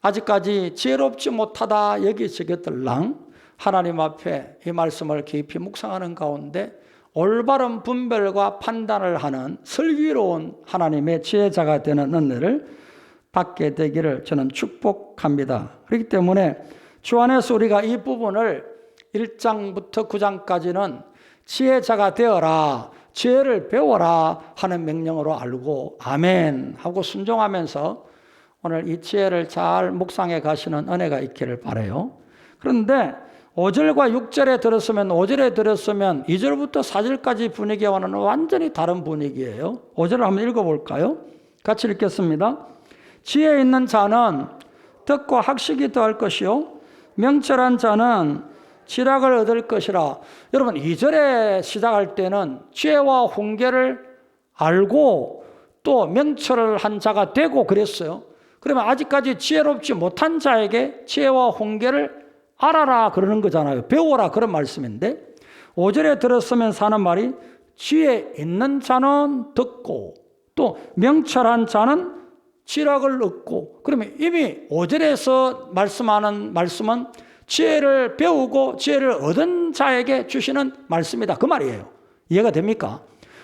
아직까지 지혜롭지 못하다 여기시겠들랑 하나님 앞에 이 말씀을 깊이 묵상하는 가운데 올바른 분별과 판단을 하는 슬기로운 하나님의 지혜자가 되는 은혜를 받게 되기를 저는 축복합니다. 그렇기 때문에 주 안에서 우리가 이 부분을 1장부터 9장까지는 지혜자가 되어라, 지혜를 배워라 하는 명령으로 알고 아멘 하고 순종하면서 오늘 이 지혜를 잘 묵상해 가시는 은혜가 있기를 바라요. 그런데 5절과 6절에 들었으면 5절에 들었으면 2절부터 4절까지 분위기와는 완전히 다른 분위기예요. 5절을 한번 읽어볼까요? 같이 읽겠습니다. 지혜 있는 자는 듣고 학식이 더할 것이요 명철한 자는 지략을 얻을 것이라. 여러분 2절에 시작할 때는 지혜와 훈계를 알고 또 명철을 한 자가 되고 그랬어요. 그러면 아직까지 지혜롭지 못한 자에게 지혜와 훈계를 알아라 그러는 거잖아요. 배워라 그런 말씀인데 5절에 들었으면 사는 말이 지혜 있는 자는 듣고 또 명철한 자는 지략을 얻고, 그러면 이미 5절에서 말씀하는 말씀은 지혜를 배우고 지혜를 얻은 자에게 주시는 말씀이다 그 말이에요. 이해가 됩니까?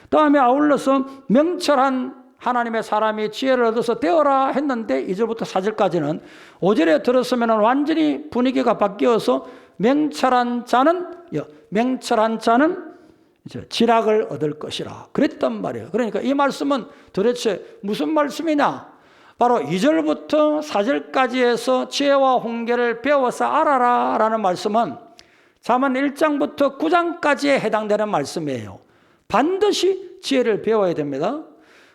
다음에 아울러서 명철한 하나님의 사람이 지혜를 얻어서 되어라 했는데 2절부터 4절까지는 5절에 들었으면 완전히 분위기가 바뀌어서 명철한 자는 이제 지략을 얻을 것이라 그랬단 말이에요. 그러니까 이 말씀은 도대체 무슨 말씀이냐? 바로 2절부터 4절까지에서 지혜와 훈계를 배워서 알아라 라는 말씀은 잠언 1장부터 9장까지에 해당되는 말씀이에요. 반드시 지혜를 배워야 됩니다.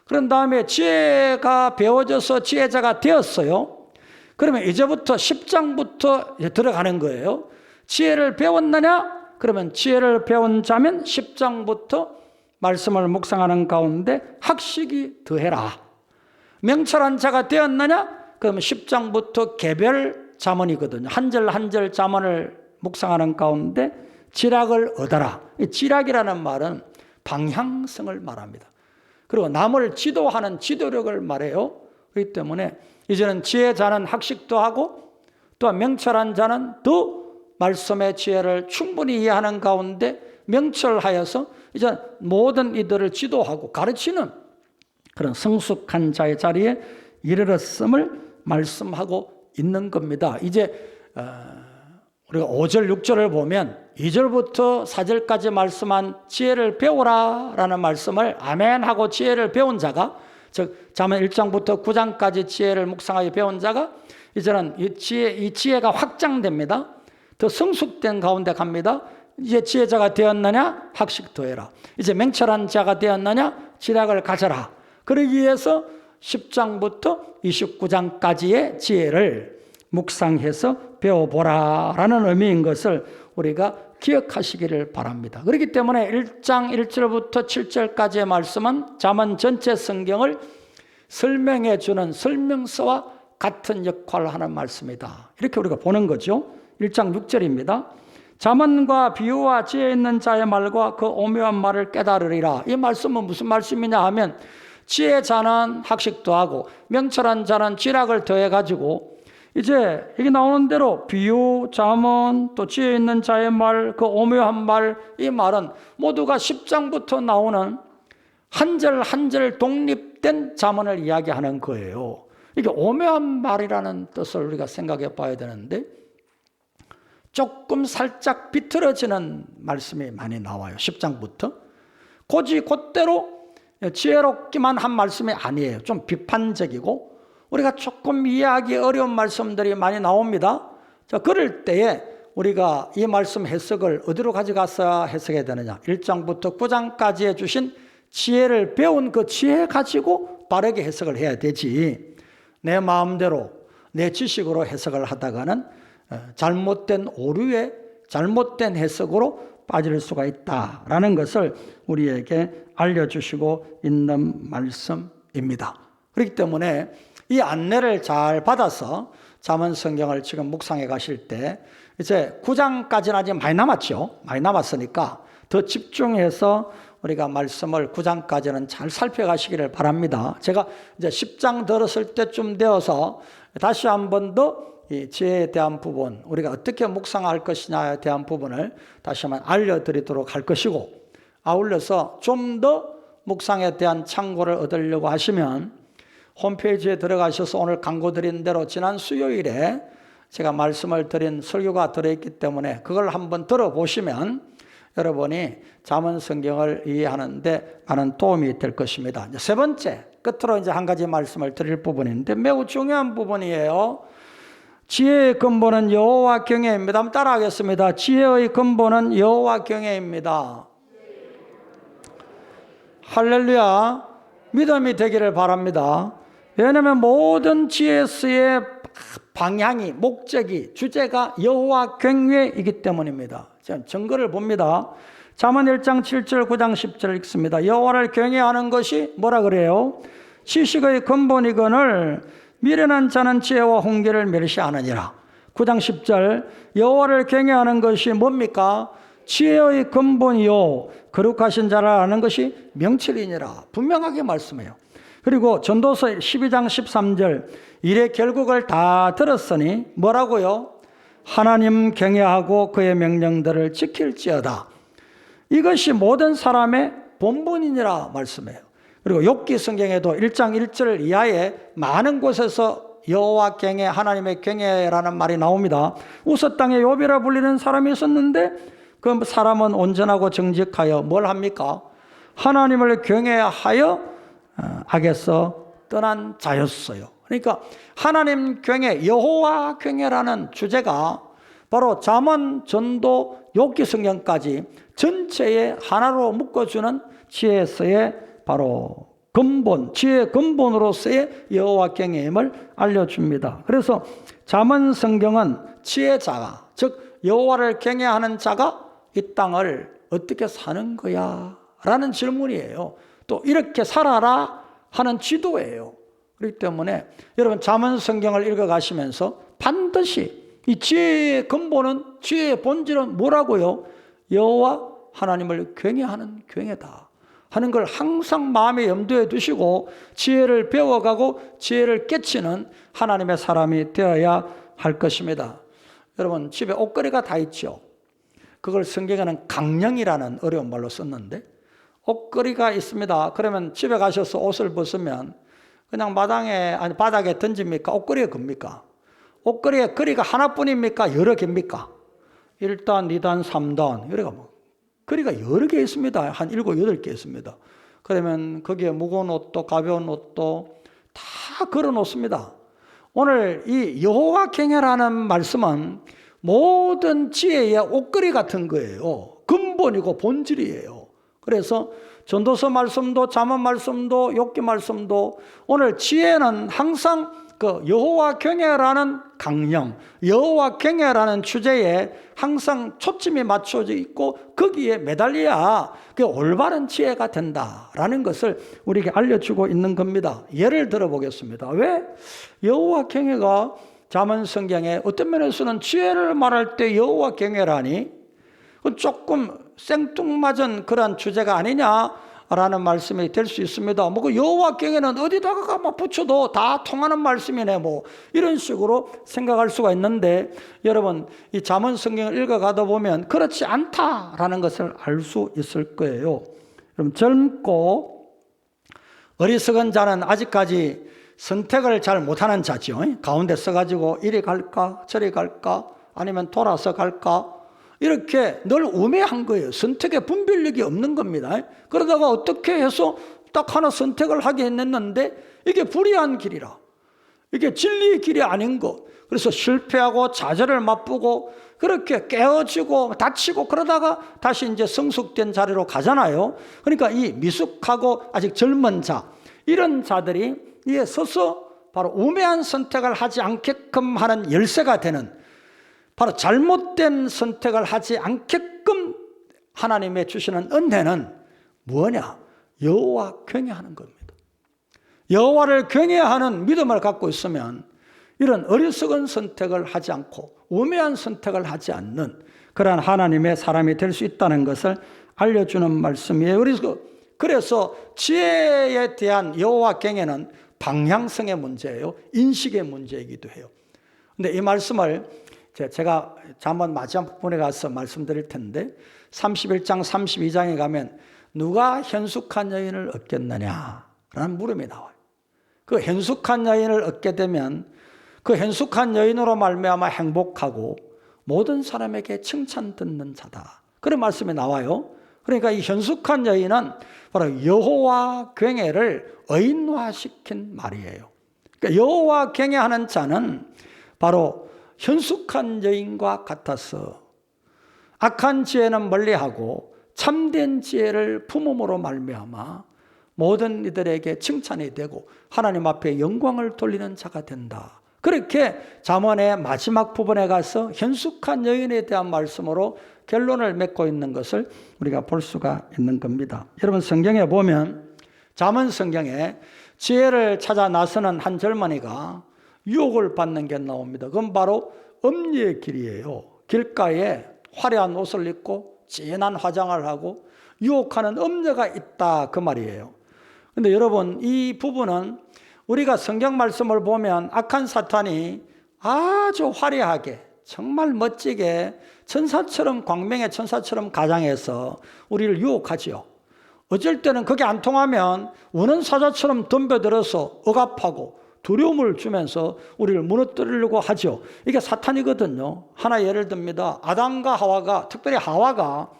그런 다음에 지혜가 배워져서 지혜자가 되었어요. 그러면 이제부터 10장부터 들어가는 거예요. 지혜를 배웠느냐? 그러면 지혜를 배운 자면 10장부터 말씀을 묵상하는 가운데 학식이 더해라. 명철한 자가 되었느냐? 그러면 10장부터 개별 잠언이거든요. 한 절 한 절 잠언을 묵상하는 가운데 지략을 얻어라. 이 지략이라는 말은 방향성을 말합니다. 그리고 남을 지도하는 지도력을 말해요. 그렇기 때문에 이제는 지혜자는 학식도 하고 또 명철한 자는 더 말씀의 지혜를 충분히 이해하는 가운데 명철하여서 이제 모든 이들을 지도하고 가르치는 그런 성숙한 자의 자리에 이르렀음을 말씀하고 있는 겁니다. 이제 우리가 5절 6절을 보면 2절부터 4절까지 말씀한 지혜를 배우라 라는 말씀을 아멘 하고 지혜를 배운 자가, 즉 잠언 1장부터 9장까지 지혜를 묵상하여 배운 자가 이제는 이 지혜가 확장됩니다. 더 성숙된 가운데 갑니다. 이제 지혜자가 되었느냐? 학식 더해라. 이제 명철한 자가 되었느냐? 지략을 가져라. 그러기 위해서 10장부터 29장까지의 지혜를 묵상해서 배워보라 라는 의미인 것을 우리가 기억하시기를 바랍니다. 그렇기 때문에 1장 1절부터 7절까지의 말씀은 잠언 전체 성경을 설명해 주는 설명서와 같은 역할을 하는 말씀이다. 이렇게 우리가 보는 거죠. 1장 6절입니다. 잠언과 비유와 지혜 있는 자의 말과 그 오묘한 말을 깨달으리라. 이 말씀은 무슨 말씀이냐 하면 지혜자는 학식도 하고 명철한 자는 지략을 더해가지고 이제 여기 나오는 대로 비유, 잠언, 또 지혜 있는 자의 말, 그 오묘한 말, 이 말은 모두가 10장부터 나오는 한 절 한 절 독립된 잠언을 이야기하는 거예요. 이게 오묘한 말이라는 뜻을 우리가 생각해 봐야 되는데 조금 살짝 비틀어지는 말씀이 많이 나와요. 10장부터. 곧대로 지혜롭기만 한 말씀이 아니에요. 좀 비판적이고 우리가 조금 이해하기 어려운 말씀들이 많이 나옵니다. 자, 그럴 때에 우리가 이 말씀 해석을 어디로 가져가서 해석해야 되느냐? 1장부터 9장까지 해주신 지혜를 배운 그 지혜 가지고 바르게 해석을 해야 되지, 내 마음대로 내 지식으로 해석을 하다가는 잘못된 오류에 잘못된 해석으로 빠질 수가 있다라는 것을 우리에게 알려주시고 있는 말씀입니다. 입니다. 그렇기 때문에 이 안내를 잘 받아서 잠언 성경을 지금 묵상해 가실 때 이제 9장까지는 아직 많이 남았죠. 많이 남았으니까 더 집중해서 우리가 말씀을 9장까지는 잘 살펴가시기를 바랍니다. 제가 이제 10장 들었을 때쯤 되어서 다시 한 번 더 이 지혜에 대한 부분, 우리가 어떻게 묵상할 것이냐에 대한 부분을 다시 한번 알려드리도록 할 것이고, 아울러서 좀 더 묵상에 대한 참고를 얻으려고 하시면 홈페이지에 들어가셔서 오늘 광고 드린 대로 지난 수요일에 제가 말씀을 드린 설교가 들어있기 때문에 그걸 한번 들어보시면 여러분이 잠언 성경을 이해하는 데 많은 도움이 될 것입니다. 이제 세 번째, 끝으로 이제 한 가지 말씀을 드릴 부분인데 매우 중요한 부분이에요. 지혜의 근본은 여호와 경외입니다. 한번 따라하겠습니다. 지혜의 근본은 여호와 경외입니다. 할렐루야. 믿음이 되기를 바랍니다. 왜냐하면 모든 지혜의 방향이, 목적이, 주제가 여호와 경외이기 때문입니다. 자, 증거를 봅니다. 잠언 1장 7절 9장 10절 읽습니다. 여호와를 경외하는 것이 뭐라 그래요? 지식의 근본이거늘 미련한 자는 지혜와 훈계를 멸시하느니라. 9장 10절 여호와를 경외하는 것이 뭡니까? 지혜의 근본이요 거룩하신 자를 아는 것이 명철이니라. 분명하게 말씀해요. 그리고 전도서 12장 13절 일의 결국을 다 들었으니 뭐라고요? 하나님 경외하고 그의 명령들을 지킬지어다. 이것이 모든 사람의 본분이니라 말씀해요. 그리고 욥기 성경에도 1장 1절 이하에 많은 곳에서 여호와 경외, 하나님의 경외라는 말이 나옵니다. 우스 땅에 욥이라 불리는 사람이 있었는데 그 사람은 온전하고 정직하여 뭘 합니까? 하나님을 경외하여 악에서 떠난 자였어요. 그러니까 하나님 경외, 여호와 경외라는 주제가 바로 잠언, 전도, 욥기 성경까지 전체에 하나로 묶어주는 지혜에서의 바로 근본, 지혜의 근본으로서의 여호와 경외임을 알려줍니다. 그래서 잠언 성경은 지혜자가, 즉 여호와를 경외하는 자가 이 땅을 어떻게 사는 거야? 라는 질문이에요. 또 이렇게 살아라 하는 지도예요. 그렇기 때문에 여러분 잠언 성경을 읽어가시면서 반드시 이 지혜의 근본은, 지혜의 본질은 뭐라고요? 여호와 하나님을 경외하는 경외다 하는 걸 항상 마음에 염두에 두시고 지혜를 배워가고 지혜를 깨치는 하나님의 사람이 되어야 할 것입니다. 여러분 집에 옷걸이가 다 있죠. 그걸 성경에는 강령이라는 어려운 말로 썼는데 옷걸이가 있습니다. 그러면 집에 가셔서 옷을 벗으면 그냥 마당에, 아니 바닥에 던집니까? 옷걸이에 겁니까? 옷걸이에 거리가 하나뿐입니까? 여러 개입니까? 1단, 2단, 3단 이래가 뭐 거리가 여러 개 있습니다. 한 7, 8개 있습니다. 그러면 거기에 무거운 옷도 가벼운 옷도 다 걸어 놓습니다. 오늘 이 여호와 경외라는 말씀은 모든 지혜의 옷걸이 같은 거예요. 근본이고 본질이에요. 그래서 전도서 말씀도 잠언 말씀도 욥기 말씀도 오늘 지혜는 항상 그 여호와 경외라는 강령, 여호와 경외라는 주제에 항상 초점이 맞춰져 있고 거기에 매달려야 그게 올바른 지혜가 된다라는 것을 우리에게 알려주고 있는 겁니다. 예를 들어 보겠습니다. 왜 여호와 경외가 잠언 성경에 어떤 면에서는 지혜를 말할 때 여호와 경외라니 조금 생뚱맞은 그런 주제가 아니냐라는 말씀이 될 수 있습니다. 뭐 그 여호와 경외는 어디다가 막 붙여도 다 통하는 말씀이네 뭐 이런 식으로 생각할 수가 있는데 여러분 이 잠언 성경을 읽어가다 보면 그렇지 않다라는 것을 알 수 있을 거예요. 그럼 젊고 어리석은 자는 아직까지 선택을 잘 못하는 자죠. 가운데 서가지고 이리 갈까 저리 갈까 아니면 돌아서 갈까 이렇게 늘 우매한 거예요. 선택의 분별력이 없는 겁니다. 그러다가 어떻게 해서 딱 하나 선택을 하게 했는데 이게 불의한 길이라, 이게 진리의 길이 아닌 것. 그래서 실패하고 좌절을 맛보고 그렇게 깨어지고 다치고 그러다가 다시 이제 성숙된 자리로 가잖아요. 그러니까 이 미숙하고 아직 젊은 자, 이런 자들이 이에 서서 바로 우매한 선택을 하지 않게끔 하는 열쇠가 되는, 바로 잘못된 선택을 하지 않게끔 하나님의 주시는 은혜는 뭐냐? 여호와 경외하는 겁니다. 여호와를 경외하는 믿음을 갖고 있으면 이런 어리석은 선택을 하지 않고 우매한 선택을 하지 않는 그러한 하나님의 사람이 될 수 있다는 것을 알려주는 말씀이에요. 그래서 지혜에 대한 여호와 경외는 방향성의 문제예요. 인식의 문제이기도 해요. 근데 이 말씀을 제가 잠언 마지막 부분에 가서 말씀드릴 텐데 31장 32장에 가면 누가 현숙한 여인을 얻겠느냐라는 물음이 나와요. 그 현숙한 여인을 얻게 되면 그 현숙한 여인으로 말미암아 행복하고 모든 사람에게 칭찬 듣는 자다. 그런 말씀이 나와요. 그러니까 이 현숙한 여인은 바로 여호와 경외를 의인화시킨 말이에요. 그러니까 여호와 경외하는 자는 바로 현숙한 여인과 같아서 악한 지혜는 멀리하고 참된 지혜를 품음으로 말미암아 모든 이들에게 칭찬이 되고 하나님 앞에 영광을 돌리는 자가 된다. 그렇게 잠언의 마지막 부분에 가서 현숙한 여인에 대한 말씀으로 결론을 맺고 있는 것을 우리가 볼 수가 있는 겁니다. 여러분 성경에 보면 잠언 성경에 지혜를 찾아 나서는 한 젊은이가 유혹을 받는 게 나옵니다. 그건 바로 음녀의 길이에요. 길가에 화려한 옷을 입고 진한 화장을 하고 유혹하는 음녀가 있다 그 말이에요. 근데 여러분 이 부분은 우리가 성경 말씀을 보면 악한 사탄이 아주 화려하게 정말 멋지게 천사처럼 광명의 천사처럼 가장해서 우리를 유혹하지요. 어쩔 때는 그게 안 통하면 우는 사자처럼 덤벼들어서 억압하고 두려움을 주면서 우리를 무너뜨리려고 하죠. 이게 사탄이거든요. 하나 예를 듭니다. 아담과 하와가, 특별히 하와가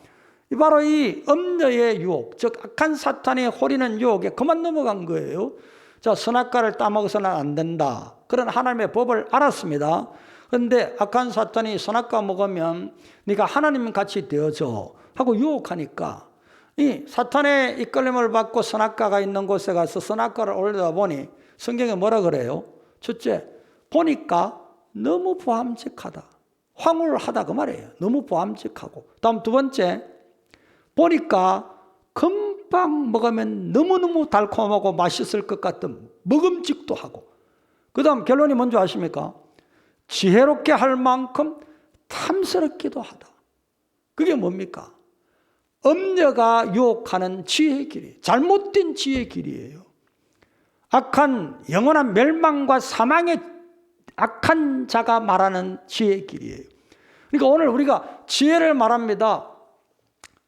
바로 이 음녀의 유혹, 즉 악한 사탄이 호리는 유혹에 그만 넘어간 거예요. 자, 선악과를 따먹어서는 안 된다. 그런 하나님의 법을 알았습니다. 그런데 악한 사탄이 선악과 먹으면 네가 하나님 같이 되어줘 하고 유혹하니까 이 사탄의 이끌림을 받고 선악과가 있는 곳에 가서 선악과를 올리다 보니 성경에 뭐라 그래요? 첫째, 보니까 너무 보암직하다. 황홀하다 그 말이에요. 너무 보암직하고. 다음 두 번째, 보니까 금방 먹으면 너무너무 달콤하고 맛있을 것 같은 먹음직도 하고. 그 다음 결론이 뭔지 아십니까? 지혜롭게 할 만큼 탐스럽기도 하다. 그게 뭡니까? 음녀가 유혹하는 지혜의 길이, 잘못된 지혜의 길이에요. 악한 영원한 멸망과 사망의 악한 자가 말하는 지혜의 길이에요. 그러니까 오늘 우리가 지혜를 말합니다.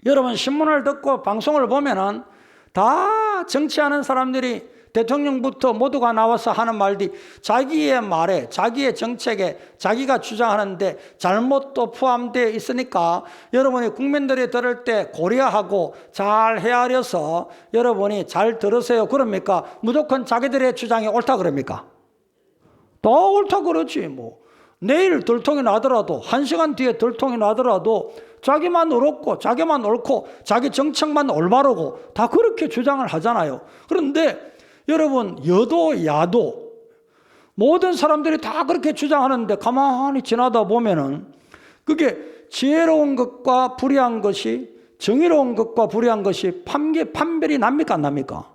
여러분 신문을 듣고 방송을 보면은 다 정치하는 사람들이 대통령부터 모두가 나와서 하는 말들이 자기의 말에 자기의 정책에 자기가 주장하는데 잘못도 포함되어 있으니까 여러분이 국민들이 들을 때 고려하고 잘 헤아려서 여러분이 잘 들으세요. 그럽니까? 무조건 자기들의 주장이 옳다 그럽니까? 다 옳다 그러지 뭐. 내일 들통이 나더라도 1시간 뒤에 들통이 나더라도 자기만 옳고 자기만 옳고 자기 정책만 올바르고 다 그렇게 주장을 하잖아요. 그런데 여러분 여도 야도 모든 사람들이 다 그렇게 주장하는데 가만히 지나다 보면은 그게 지혜로운 것과 불의한 것이 정의로운 것과 불의한 것이 판별이 납니까 안 납니까?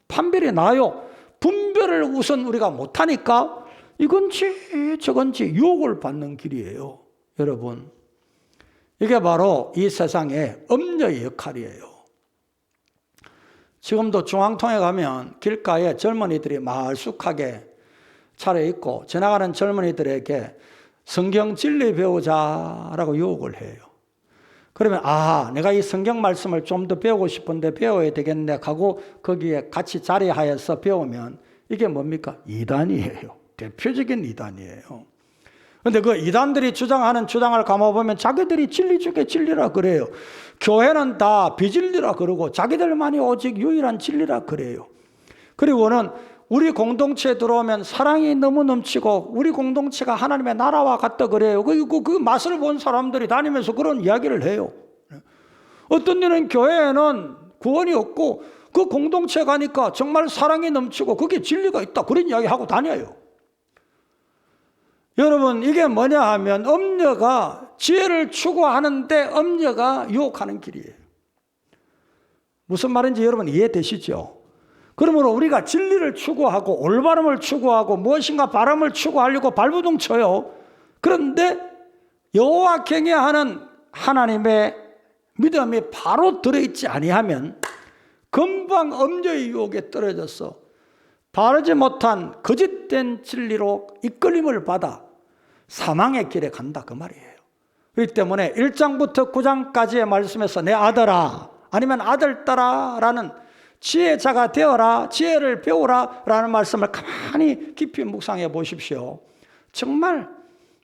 판별이 나요. 분별을 우선 우리가 못하니까 이건지 저건지 유혹을 받는 길이에요. 여러분 이게 바로 이 세상의 음녀의 역할이에요. 지금도 중앙통에 가면 길가에 젊은이들이 말쑥하게 차려입고 지나가는 젊은이들에게 성경 진리 배우자라고 유혹을 해요. 그러면 내가 이 성경 말씀을 좀 더 배우고 싶은데 배워야 되겠네 하고 거기에 같이 자리하여서 배우면 이게 뭡니까? 이단이에요. 대표적인 이단이에요. 그런데 그 이단들이 주장하는 주장을 감아보면 자기들이 진리 중에 진리라 그래요. 교회는 다 비진리라 그러고 자기들만이 오직 유일한 진리라 그래요. 그리고는 우리 공동체에 들어오면 사랑이 너무 넘치고 우리 공동체가 하나님의 나라와 같다 그래요. 그 맛을 본 사람들이 다니면서 그런 이야기를 해요. 어떤 데는 교회에는 구원이 없고 그 공동체에 가니까 정말 사랑이 넘치고 그게 진리가 있다 그런 이야기 하고 다녀요. 여러분 이게 뭐냐 하면 음녀가 지혜를 추구하는데 음녀가 유혹하는 길이에요. 무슨 말인지 여러분 이해되시죠? 그러므로 우리가 진리를 추구하고 올바름을 추구하고 무엇인가 바람을 추구하려고 발부둥 쳐요. 그런데 여호와 경외하는 하나님의 믿음이 바로 들어있지 아니하면 금방 엄죄의 유혹에 떨어져서 바르지 못한 거짓된 진리로 이끌림을 받아 사망의 길에 간다 그 말이에요. 그렇기 때문에 1장부터 9장까지의 말씀에서 내 아들아 아니면 아들딸아 라는 지혜자가 되어라, 지혜를 배우라 라는 말씀을 가만히 깊이 묵상해 보십시오. 정말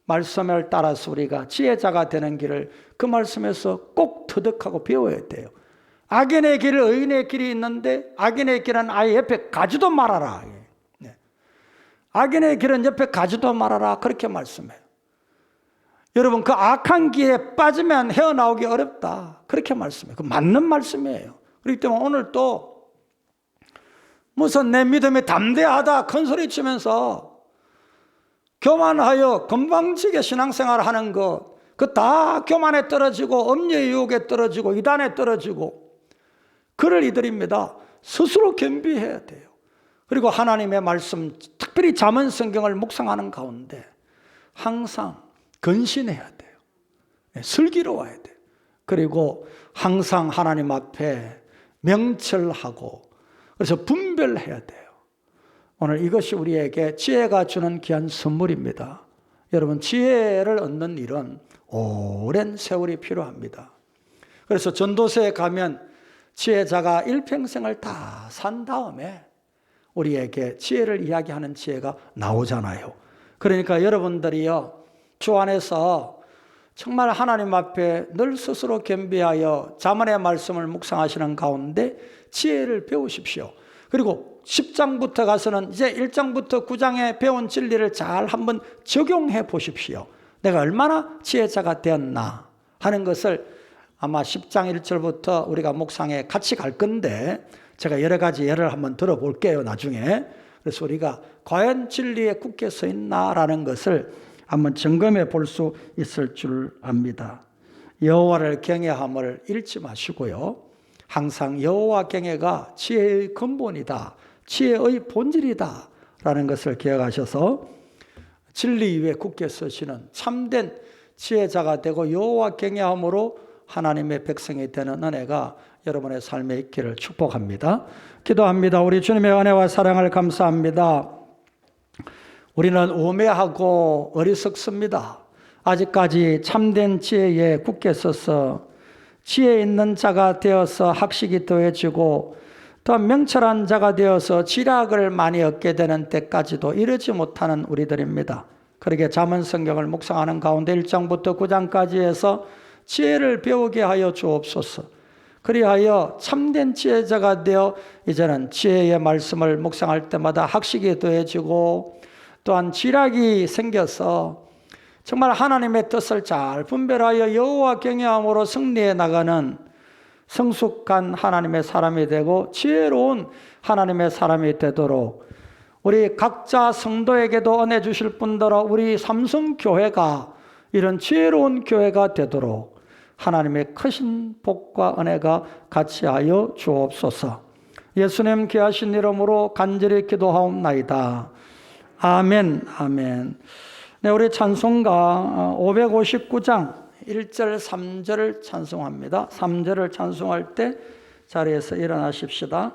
말씀을 따라서 우리가 지혜자가 되는 길을 그 말씀에서 꼭 터득하고 배워야 돼요. 악인의 길, 의인의 길이 있는데 악인의 길은 아예 옆에 가지도 말아라. 네. 악인의 길은 옆에 가지도 말아라 그렇게 말씀해요. 여러분 그 악한 길에 빠지면 헤어나오기 어렵다 그렇게 말씀해요. 그 맞는 말씀이에요. 그렇기 때문에 오늘 또 무슨 내 믿음이 담대하다 큰 소리 치면서 교만하여 건방지게 신앙생활 하는 것, 그 다 교만에 떨어지고 엄려의 유혹에 떨어지고 이단에 떨어지고 그럴 이들입니다. 스스로 겸비해야 돼요. 그리고 하나님의 말씀, 특별히 잠언 성경을 묵상하는 가운데 항상 근신해야 돼요. 슬기로워야 돼요. 그리고 항상 하나님 앞에 명철하고 그래서 분별해야 돼요. 오늘 이것이 우리에게 지혜가 주는 귀한 선물입니다. 여러분 지혜를 얻는 일은 오랜 세월이 필요합니다. 그래서 전도서에 가면 지혜자가 일평생을 다 산 다음에 우리에게 지혜를 이야기하는 지혜가 나오잖아요. 그러니까 여러분들이요 주 안에서 정말 하나님 앞에 늘 스스로 겸비하여 잠언의 말씀을 묵상하시는 가운데 지혜를 배우십시오. 그리고 10장부터 가서는 이제 1장부터 9장에 배운 진리를 잘 한번 적용해 보십시오. 내가 얼마나 지혜자가 되었나 하는 것을 아마 10장 1절부터 우리가 묵상에 같이 갈 건데 제가 여러 가지 예를 한번 들어볼게요 나중에. 그래서 우리가 과연 진리에 굳게 서 있나라는 것을 한번 점검해 볼 수 있을 줄 압니다. 여호와를 경외함을 잃지 마시고요. 항상 여호와 경외가 지혜의 근본이다. 지혜의 본질이다. 라는 것을 기억하셔서 진리 위에 굳게 서시는 참된 지혜자가 되고 여호와 경외함으로 하나님의 백성이 되는 은혜가 여러분의 삶에 있기를 축복합니다. 기도합니다. 우리 주님의 은혜와 사랑을 감사합니다. 우리는 우매하고 어리석습니다. 아직까지 참된 지혜에 굳게 서서 지혜 있는 자가 되어서 학식이 더해지고 또한 명철한 자가 되어서 지략을 많이 얻게 되는 때까지도 이르지 못하는 우리들입니다. 그러게 잠언 성경을 묵상하는 가운데 1장부터 9장까지 해서 지혜를 배우게 하여 주옵소서. 그리하여 참된 지혜자가 되어 이제는 지혜의 말씀을 묵상할 때마다 학식이 더해지고 또한 지략이 생겨서 정말 하나님의 뜻을 잘 분별하여 여호와 경외함으로 승리해 나가는 성숙한 하나님의 사람이 되고 지혜로운 하나님의 사람이 되도록 우리 각자 성도에게도 은혜 주실 뿐더러 우리 삼성교회가 이런 지혜로운 교회가 되도록 하나님의 크신 복과 은혜가 같이 하여 주옵소서. 예수님 귀하신 이름으로 간절히 기도하옵나이다. 아멘, 아멘. 네, 우리 찬송가 559장 1절 3절을 찬송합니다. 3절을 찬송할 때 자리에서 일어나십시다.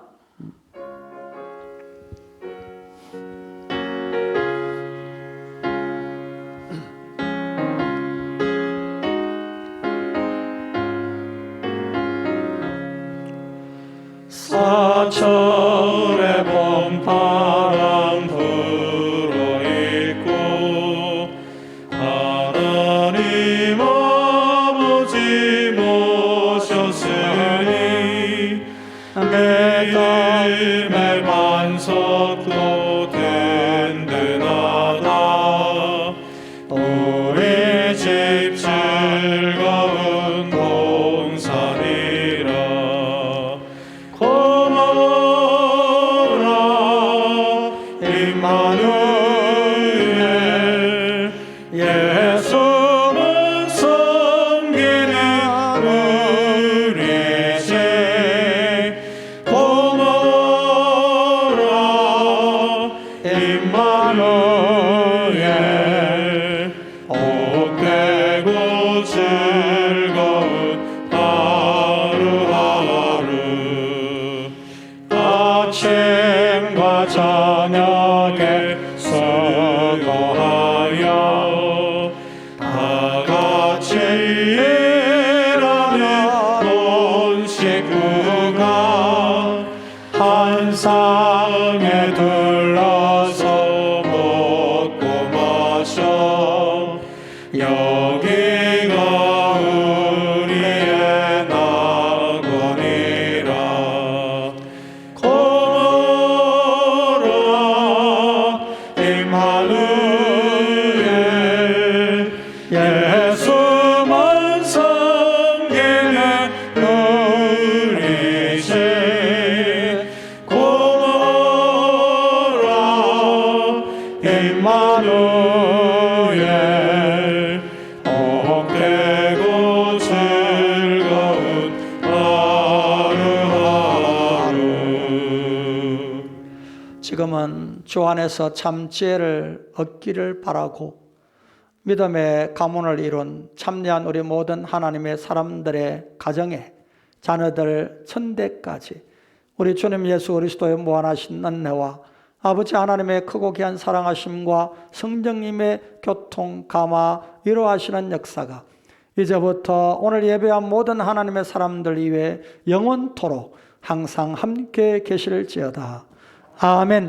사철의 봄바람 불어있고 하나님 아버지 모셨으니 믿음의 반석도 든든하다. 우리 집 즐거운 동산이라. 고마워 즐거운 하루하루 아침과 저녁에 수고하여 다 같이 일하는 온 식구가 한 상에 둘러서 먹고 마셔 여기가 우리의 낙원이라 고마워라 임마누엘 예수만 섬기는 우리 집 고마워라 임마누엘 복되고 즐거운 하루하루. 지금은 주 안에서 참 지혜를 얻기를 바라고 믿음의 가문을 이룬 참여한 우리 모든 하나님의 사람들의 가정에 자녀들 천대까지 우리 주님 예수 그리스도의 무한하신 은혜와 아버지 하나님의 크고 귀한 사랑하심과 성령님의 교통, 감화, 위로하시는 역사가 이제부터 오늘 예배한 모든 하나님의 사람들 이외에 영원토록 항상 함께 계실지어다. 아멘.